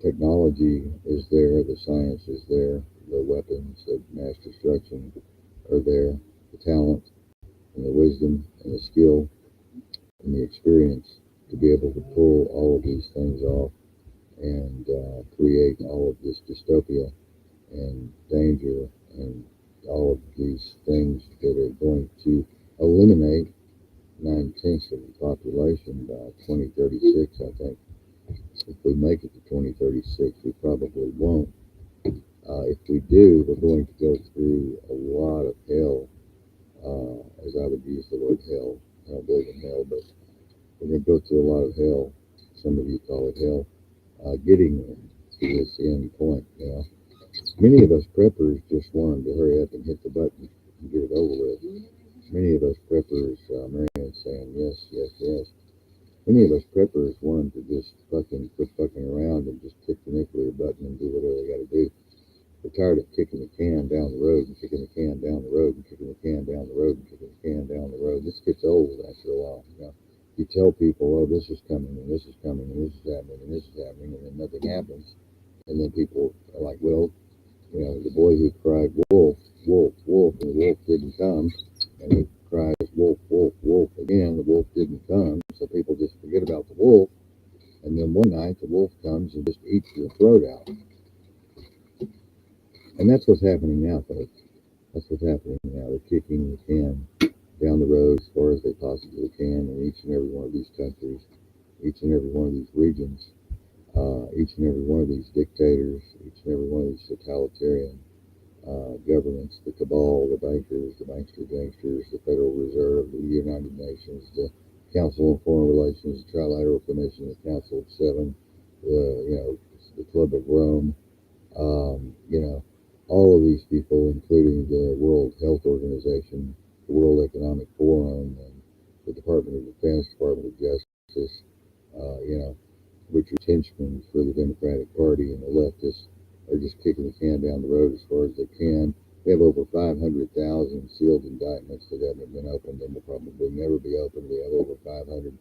technology is there, the science is there, the weapons of mass destruction are there, the talent and the wisdom and the skill and the experience to be able to pull all of these things off and create all of this dystopia and danger and all of these things that are going to eliminate 9/10 of the population by 2036, I think. If we make it to 2036, we probably won't. If we do, we're going to go through a lot of hell, as I would use the word hell. I don't believe in hell, but we're going to go through a lot of hell. Some of you call it hell. Getting to this end point, Many of us preppers just wanted to hurry up and hit the button and get it over with. Many of us preppers, Marianne's saying yes, yes, yes. Many of us preppers wanted to just fucking quit fucking around and just kick the nuclear button and do whatever they got to do. We're tired of kicking the can down the road and kicking the can down the road and kicking the can down the road and kicking the can down the road. This gets old after a while, You tell people, oh, this is coming and this is coming and this is happening and this is happening, and then nothing happens. And then people are like, well, the boy who cried wolf, wolf, wolf, and the wolf didn't come, and he cries wolf, wolf, wolf again. night, the wolf comes and just eats your throat out. And that's what's happening now, folks. That's what's happening now. They're kicking the can down the road as far as they possibly can in each and every one of these countries, each and every one of these regions, each and every one of these dictators, each and every one of these totalitarian governments, the cabal, the bankers, the bankster gangsters, the Federal Reserve, the United Nations, the Council on Foreign Relations, the Trilateral Commission, the Council of Seven, the Club of Rome, all of these people, including the World Health Organization, the World Economic Forum, and the Department of Defense, Department of Justice, which are henchmen for the Democratic Party, and the leftists are just kicking the can down the road as far as they can. We have over 500,000 sealed indictments that haven't been opened and will probably never be opened. We have over 500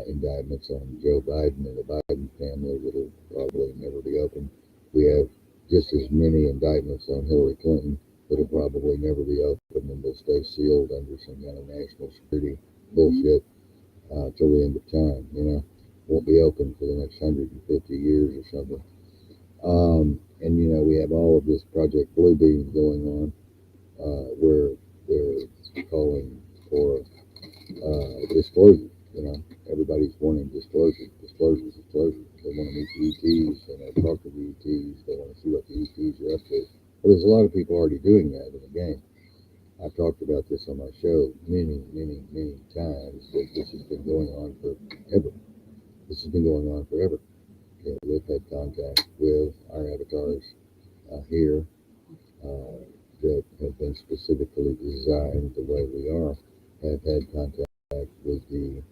indictments on Joe Biden and the Biden family that will probably never be opened. We have just as many indictments on Hillary Clinton that will probably never be opened and will stay sealed under some kind of national security bullshit till the end of time. Won't be open for the next 150 years or something. And we have all of this Project Bluebeam going on, where they're calling for disclosure. Everybody's wanting disclosure. They want to meet the ETs, they want to talk to the ETs, they want to see what the ETs are up to. Well, there's a lot of people already doing that in the game. I've talked about this on my show many, many, many times, that this has been going on forever. This has been going on forever. We've had contact with our avatars here that have been specifically designed the way we are, have had contact with the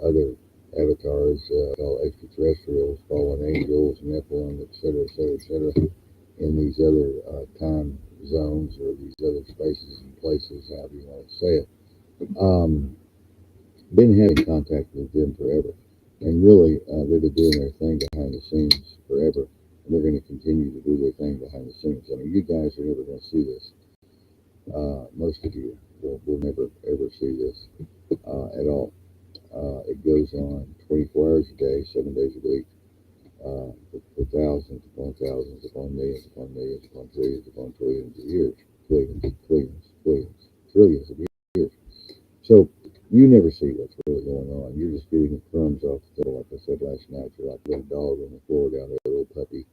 other avatars called extraterrestrials, fallen angels, Nephilim, etc., etc., etc., in these other time zones or these other spaces and places, however you want to say it. Been having contact with them forever. And really, they've been doing their thing behind the scenes forever. And they're going to continue to do their thing behind the scenes. I mean, you guys are never going to see this. Most of you will never, ever see this at all. It goes on 24 hours a day, 7 days a week, for thousands upon thousands, upon millions, upon millions, upon trillions of years. Trillions of years. So, you never see what's really going on. You're just getting crumbs off the table. Like I said last night, you're like a little dog on the floor down there, a little puppy,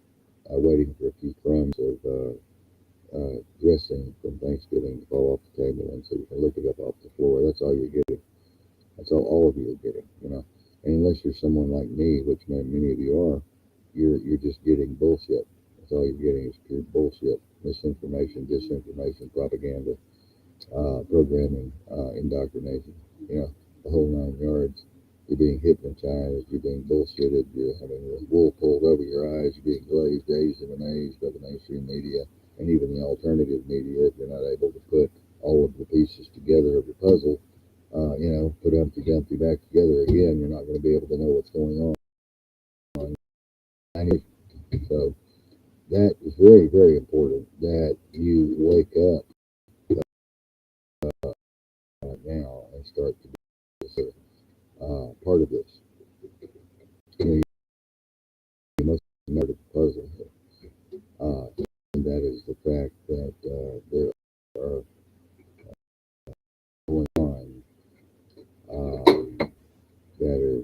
waiting for a few crumbs of dressing from Thanksgiving to fall off the table, and so you can lick it up off the floor. That's all you're getting. That's all of you are getting, And unless you're someone like me, which many of you are, you're just getting bullshit. That's all you're getting is pure bullshit, misinformation, disinformation, propaganda, programming, indoctrination. The whole 9 yards. You're being hypnotized, you're being bullshitted, you're having the wool pulled over your eyes, you're being glazed, dazed, and amazed by the mainstream media and even the alternative media. If you're not able to put all of the pieces together of the puzzle, put Humpty Dumpty back together again, you're not going to be able to know what's going on. So that is very, very important that you wake up now and start to be part of this. You must know the puzzle here. And that is the fact that there are going on that are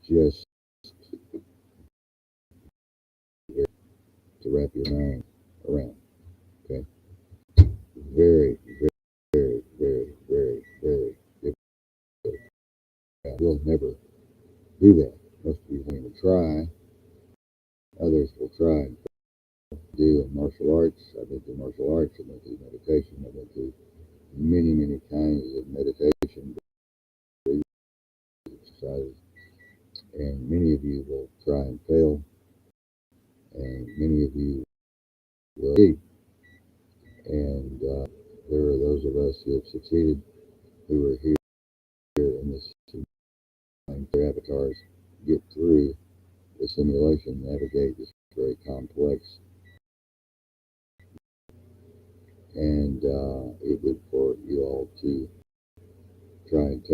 just to wrap your mind around. Okay, very, very, very, very, very difficult. We'll never do that. Most of you won't try. Others will try and do in martial arts. I've been through martial arts. I've been through meditation. I've been through many, many kinds of meditation exercises. And many of you will try and fail. And many of you will succeed. And there are those of us who have succeeded, who are here in this their avatars, get through the simulation, navigate this very complex, and it would for you all to try and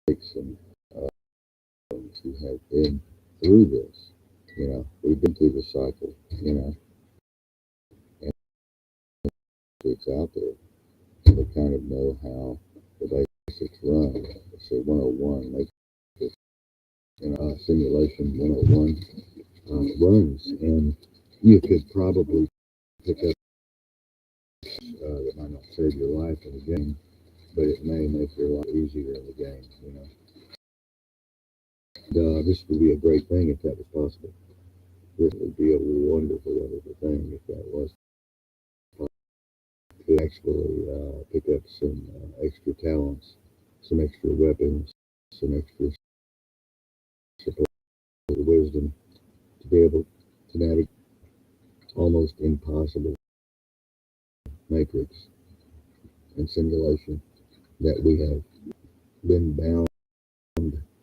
take some who have been through this We've been through the cycle, and it's out there. So we kind of know how the basics run. So 101 makes it, simulation 101 runs, and you could probably pick up that might not save your life in the game, but it may make your life easier in the game. This would be a great thing if that was possible. This would be a wonderful, wonderful thing if that was possible. Could actually pick up some extra talents, some extra weapons, some extra support, wisdom to be able to navigate almost impossible matrix and simulation that we have been bound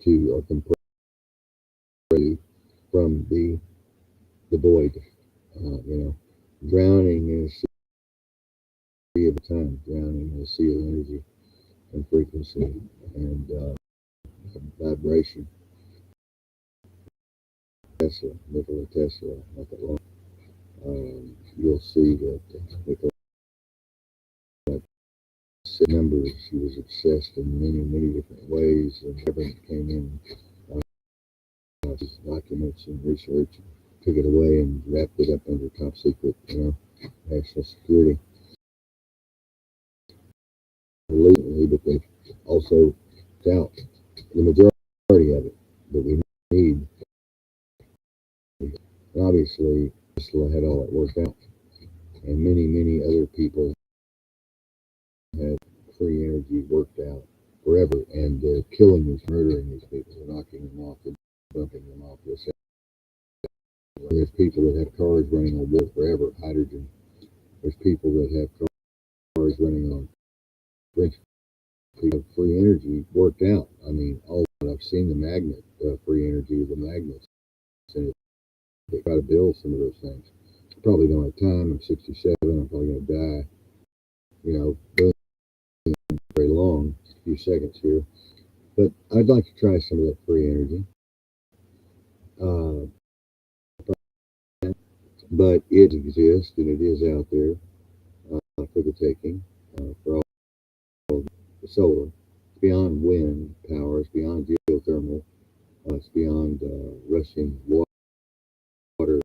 to or compressed from the void. Drowning in a sea of time, drowning in a sea of energy and frequency and vibration. Nikola Tesla, not that long. You'll see that Nikola numbers. He was obsessed in many, many different ways, and government came in, his documents and research, took it away and wrapped it up under top secret, national security. Legally, but they also doubt the majority of it that we need. And obviously, Tesla had all it worked out, and many, many other people had free energy worked out forever, and they're killing these, murdering these people, they're knocking them off, they're bumping them off. There's people that have cars running on wood forever, hydrogen. There's people that have cars running on French. People have free energy worked out. I mean, I've seen the magnet, free energy, the magnets, and they try to build some of those things. Probably don't have time. I'm 67. I'm probably going to die. Very long, a few seconds here. But I'd like to try some of that free energy. But it exists and it is out there for the taking, for all the solar. It's beyond wind power, it's beyond geothermal, it's beyond rushing water,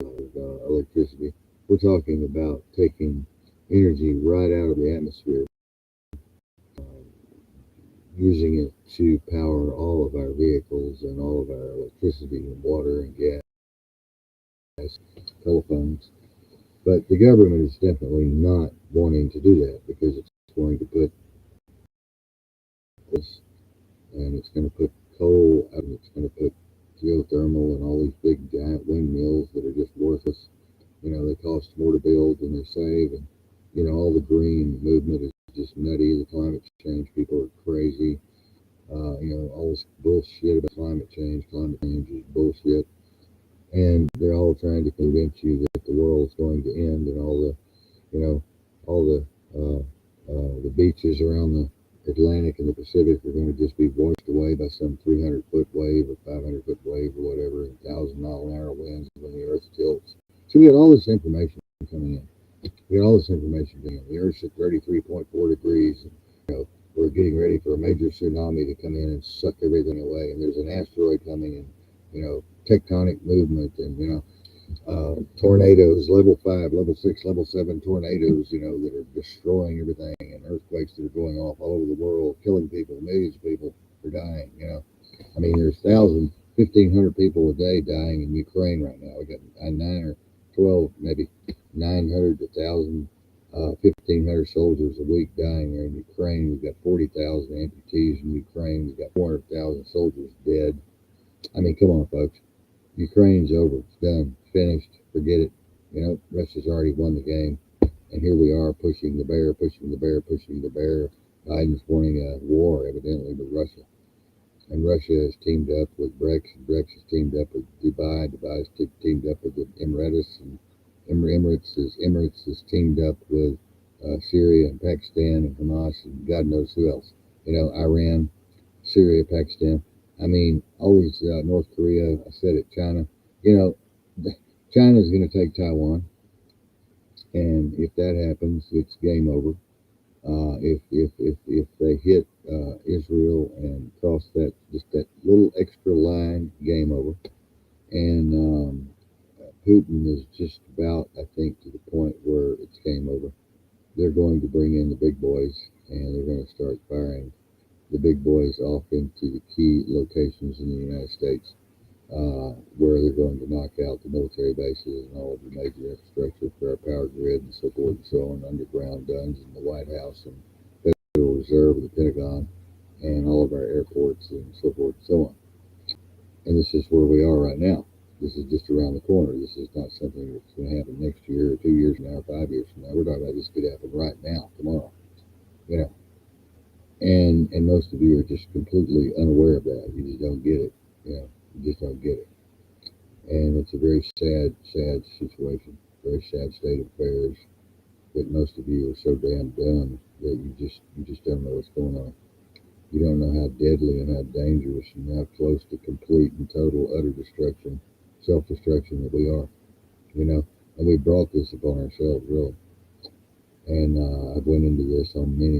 electricity. We're talking about taking energy right out of the atmosphere, using it to power all of our vehicles and all of our electricity and water and gas, telephones. But the government is definitely not wanting to do that because it's going to put this, and it's going to put coal out, and it's going to put geothermal and all these big giant windmills that are just worthless. They cost more to build than they save, and all the green movement is just nutty. The climate change people are crazy. All this bullshit about climate change. Climate change is bullshit, and they're all trying to convince you that the world's going to end, and the beaches around the Atlantic and the Pacific are going to just be washed away by some 300-foot wave or 500-foot wave or whatever, and 1,000-mile-an-hour winds when the Earth tilts. So we got all this information coming in. The Earth's at 33.4 degrees. And, we're getting ready for a major tsunami to come in and suck everything away. And there's an asteroid coming, and tectonic movement, and tornadoes, level 5, level 6, level 7 tornadoes, that are destroying everything, and earthquakes that are going off all over the world, killing people, millions of people are dying. I mean, there's 1,500 people a day dying in Ukraine right now. We got 9 or 12, maybe 900 to 1,000, 1,500 soldiers a week dying there in Ukraine. We've got 40,000 amputees in Ukraine. We've got 400,000 soldiers dead. I mean, come on, folks. Ukraine's over. It's done. Finished. Forget it. Russia's already won the game. And here we are pushing the bear, pushing the bear, pushing the bear. Biden's warning a war, evidently, with Russia. And Russia has teamed up with BRICS. BRICS has teamed up with Dubai. Dubai's teamed up with the Emirates. And Emirates is teamed up with Syria and Pakistan and Hamas and God knows who else. Iran, Syria, Pakistan. I mean, all these, North Korea, I said it, China. You know, China's going to take Taiwan, and if that happens, it's game over. If they hit Israel and cross that just that little extra line, game over. And Putin is just about, I think, to the point where it's game over. They're going to bring in the big boys, and they're going to start firing the big boys off into the key locations in the United States, where they're going to knock out the military bases and all of the major infrastructure for our power grid and so forth and so on, underground guns in the White House and Federal Reserve, the Pentagon, and all of our airports and so forth and so on. And this is where we are right now. This is just around the corner. This is not something that's going to happen next year or 2 years from now or 5 years from now. We're talking about this could happen right now, tomorrow. You know, and most of you are just completely unaware of that. You just don't get it. You know, you just don't get it. And it's a very sad situation, very sad state of affairs that most of you are so damn dumb that you just don't know what's going on. You don't know how deadly and how dangerous and how close to complete and total utter destruction, self-destruction that we are. You know, and we brought this upon ourselves, really. And I've went into this on many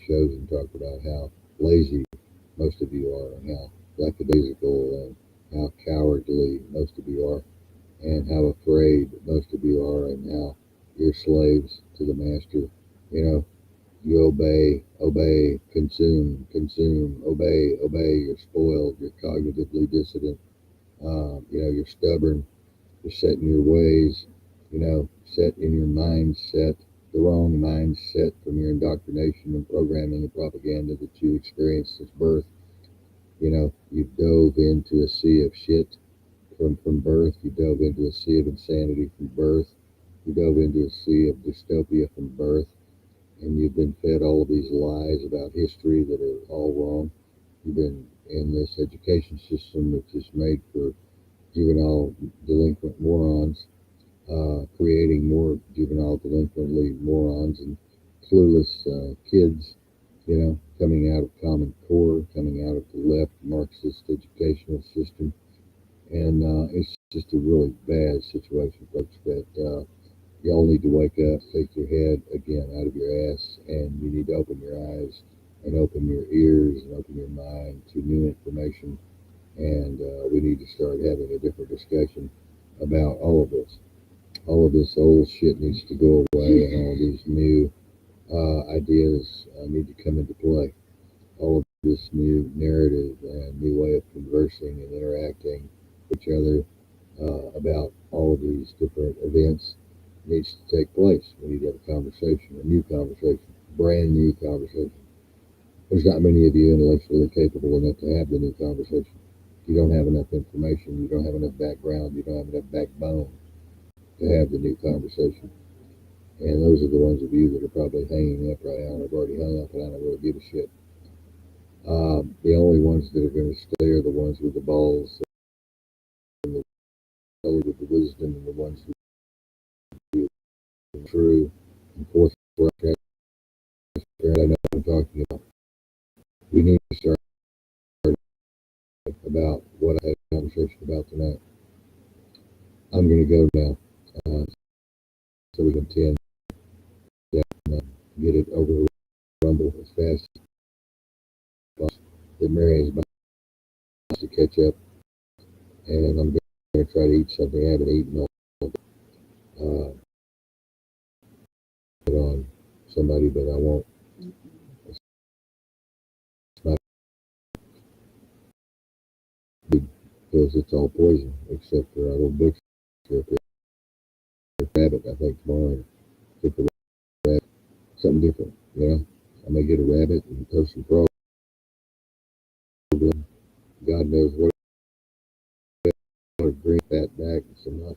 shows and talked about how lazy most of you are and how lackadaisical and how cowardly most of you are and how afraid most of you are and how you're slaves to the master. You know, you obey, consume, obey. You're spoiled. You're cognitively dissident. You know, you're stubborn. You're set in your ways. You know, set in your mindset, the wrong mindset from your indoctrination and programming and propaganda that you experienced since birth. You know, you dove into a sea of shit from birth. You dove into a sea of insanity from birth. You dove into a sea of dystopia from birth. And you've been fed all of these lies about history that are all wrong. You've been in this education system which is made for juvenile delinquent morons, creating more juvenile delinquently morons and clueless kids, you know, coming out of Common Core, coming out of the left Marxist educational system. And it's just a really bad situation, folks, that y'all need to wake up, take your head again out of your ass, and you need to open your eyes and open your ears and open your mind to new information. And we need to start having a different discussion about all of this. All of this old shit needs to go away, and all these new ideas need to come into play. All of this new narrative and new way of conversing and interacting with each other about all of these different events needs to take place. We need to have a conversation, a new conversation, brand new conversation. There's not many of you intellectually capable enough to have the new conversation. You don't have enough information, you don't have enough background, you don't have enough backbone to have the new conversation. And those are the ones of you that are probably hanging up right now and have already hung up and I don't really give a shit. The only ones that are going to stay are the ones with the balls and the color with the wisdom and the ones who are true and forthright. I know what I'm talking about. We need to start about what I had a conversation about tonight. I'm going to go now so we can tend to get it over the rumble as fast as possible. That Mary is about to catch up, and I'm going to try to eat something I haven't eaten all uh, on somebody, but I won't. It's not big because it's all poison except for our little books up there. Rabbit, I think tomorrow. Cook a rabbit, something different, you know. I may get a rabbit and toast some frog. God knows what a green fat back and some.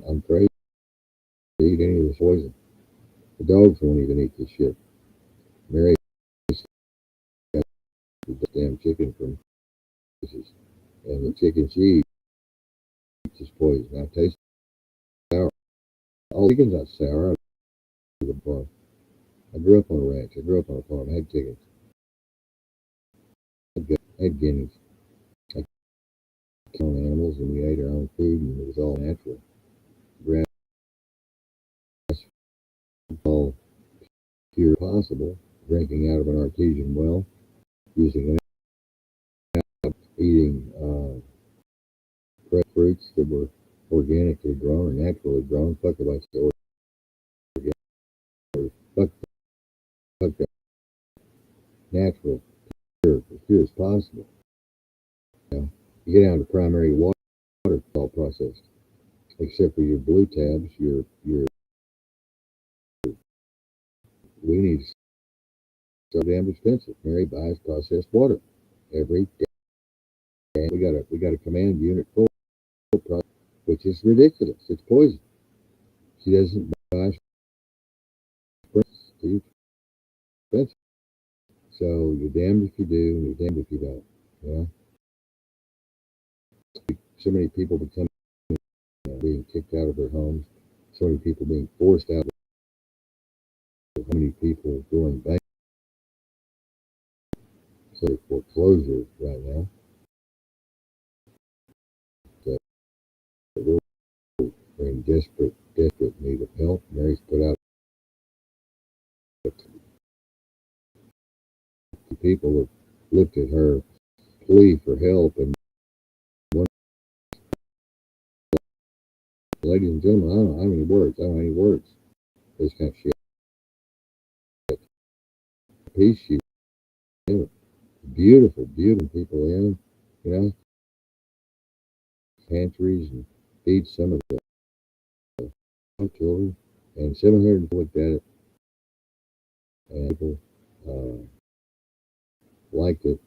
I'm crazy to eat any of this poison. The dogs won't even eat this shit. Mary got the damn chicken from pieces, and the chicken she eats is poison. Now it tastes sour. All chicken's not sour. I grew up on a ranch. I grew up on a farm. I had chickens. I had guineas. I on animals, and we ate our own food, and it was all natural. Grass, all pure possible. Drinking out of an artesian well, using an eating fresh fruits that were organically grown or naturally grown. Fuck about the organic. Fuck that. Natural, pure, as pure as possible. You know, you get down to primary water, it's all processed, except for your blue tabs. Your we need so damn expensive. Mary buys processed water every day. We got a command unit for which is ridiculous. It's poison. She doesn't buy too expensive. So you're damned if you do, and you're damned if you don't. You know? So many people become being kicked out of their homes. So many people being forced out. So many people going back. So foreclosure right now. So we're in desperate need of help. Mary's put out people have looked at her plea for help, and one, ladies and gentlemen, I don't have any words. I don't have any words. This kind of shit. Peace, she beautiful people in, you know, pantries, and feed some of the children, and 700 looked at it, and people liked it.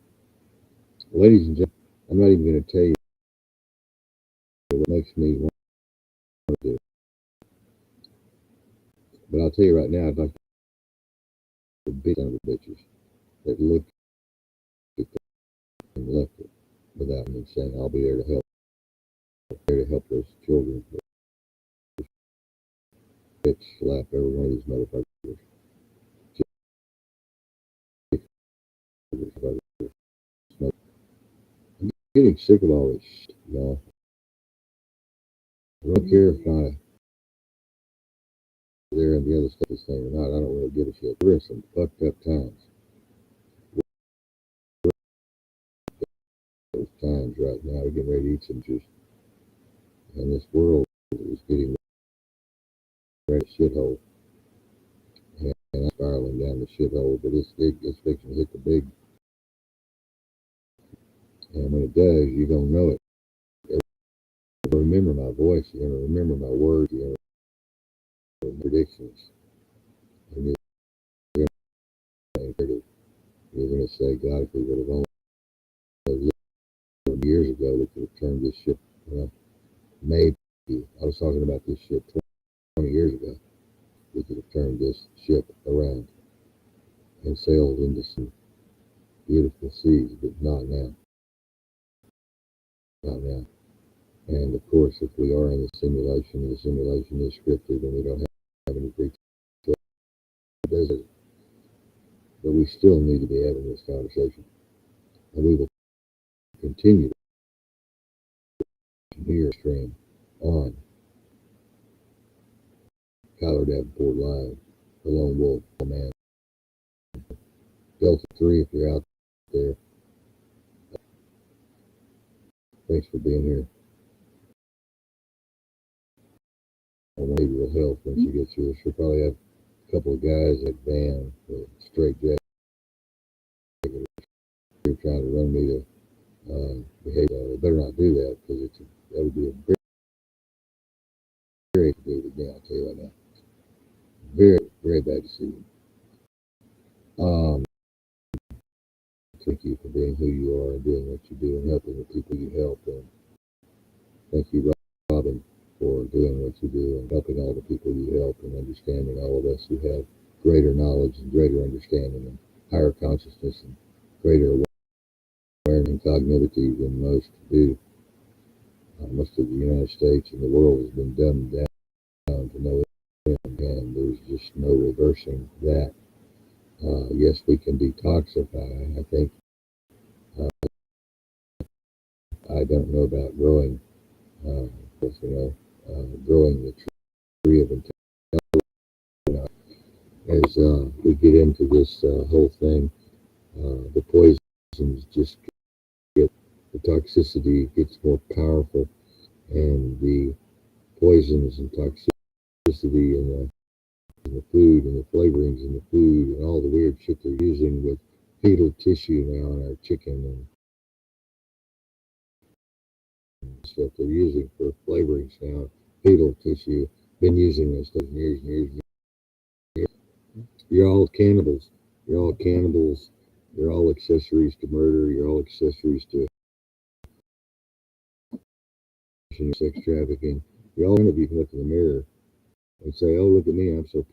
Ladies and gentlemen, I'm not even going to tell you what makes me want to do it, but I'll tell you right now, I'd like to beat some of the bitches that looked at that and left it without me saying, I'll be there to help. There to help those children. Bitch slap every one of these motherfuckers. I'm getting sick of all this shit, y'all. I don't care if I there and the other stuff is saying or not. I don't really give a shit. There are some fucked up times. Those times right now, we're getting ready to eat some juice. And this world is getting ready to shithole. And I'm spiraling down the shithole, but it's fixing to hit the big. And when it does, you're going to know it. You're going to remember my voice. You're going to remember my words. You're going to remember predictions. And you're going to say, God, if we would have only years ago, we could have turned this ship around. Maybe. I was talking about this ship 20 years ago. We could have turned this ship around and sailed into some beautiful seas, but not now. Not now. And of course, if we are in a simulation, and the simulation is scripted, and we don't have any free choice, but we still need to be having this conversation. And we will continue to hear stream on Kiler Davenport Live, The Lone Wolf Man. Delta 3, if you're out there, thanks for being here. I want you to help when she gets here. She'll probably have a couple of guys at van with straight jacket. They're trying to run me to behave. They better not do that, because that would be a very good again, I'll tell you right now. Very, very bad decision. Thank you for being who you are and doing what you do and helping the people you help. And thank you, Robin, for doing what you do and helping all the people you help and understanding all of us who have greater knowledge and greater understanding and higher consciousness and greater awareness and cognitivity than most do. Most of the United States and the world has been dumbed down to no end, and there's just no reversing that. Yes, we can detoxify. I think I don't know about growing, growing the tree of intelligence. As we get into this whole thing, the poisons just get, the toxicity gets more powerful, and the poisons and toxicity in the food and the flavorings in the food and all the weird shit they're using with fetal tissue now in our chicken and stuff they're using for flavorings now, fetal tissue, been using this stuff years and years and years. You're all cannibals. You're all cannibals. You're all accessories to murder. You're all accessories to sex trafficking. You're all one of you can look in the mirror and say, "Oh, look at me! I'm so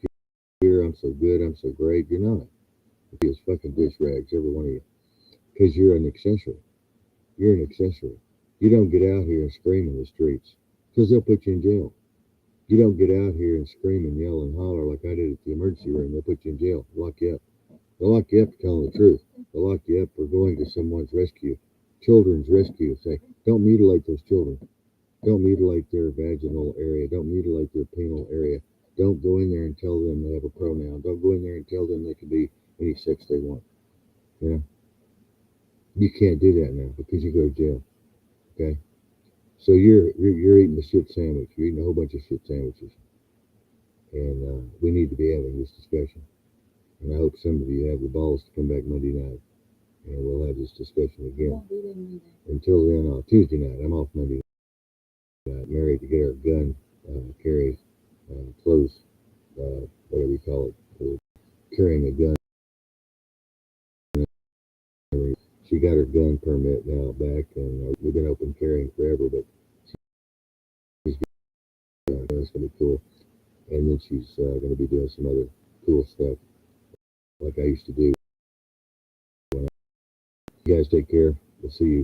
pure. I'm so good. I'm so great." You're not. You're as fucking dish rags, every one of you, because you're an accessory. You're an accessory. You don't get out here and scream in the streets because they'll put you in jail. You don't get out here and scream and yell and holler like I did at the emergency room. They'll put you in jail, lock you up. They'll lock you up for telling the truth. They'll lock you up for going to someone's rescue, children's rescue. Say, don't mutilate those children. Don't mutilate their vaginal area. Don't mutilate their penile area. Don't go in there and tell them they have a pronoun. Don't go in there and tell them they can be any sex they want. You know, you can't do that now because you go to jail. Okay, so you're eating a shit sandwich. You're eating a whole bunch of shit sandwiches, and we need to be having this discussion. And I hope some of you have the balls to come back Monday night, and we'll have this discussion again. Until then, Tuesday night. I'm off Monday night. Married to get our gun carry close, whatever you call it, for carrying a gun. She got her gun permit now back, and we've been open carrying forever, but she's it's going to be cool. And then she's going to be doing some other cool stuff like I used to do. You guys take care. We'll see you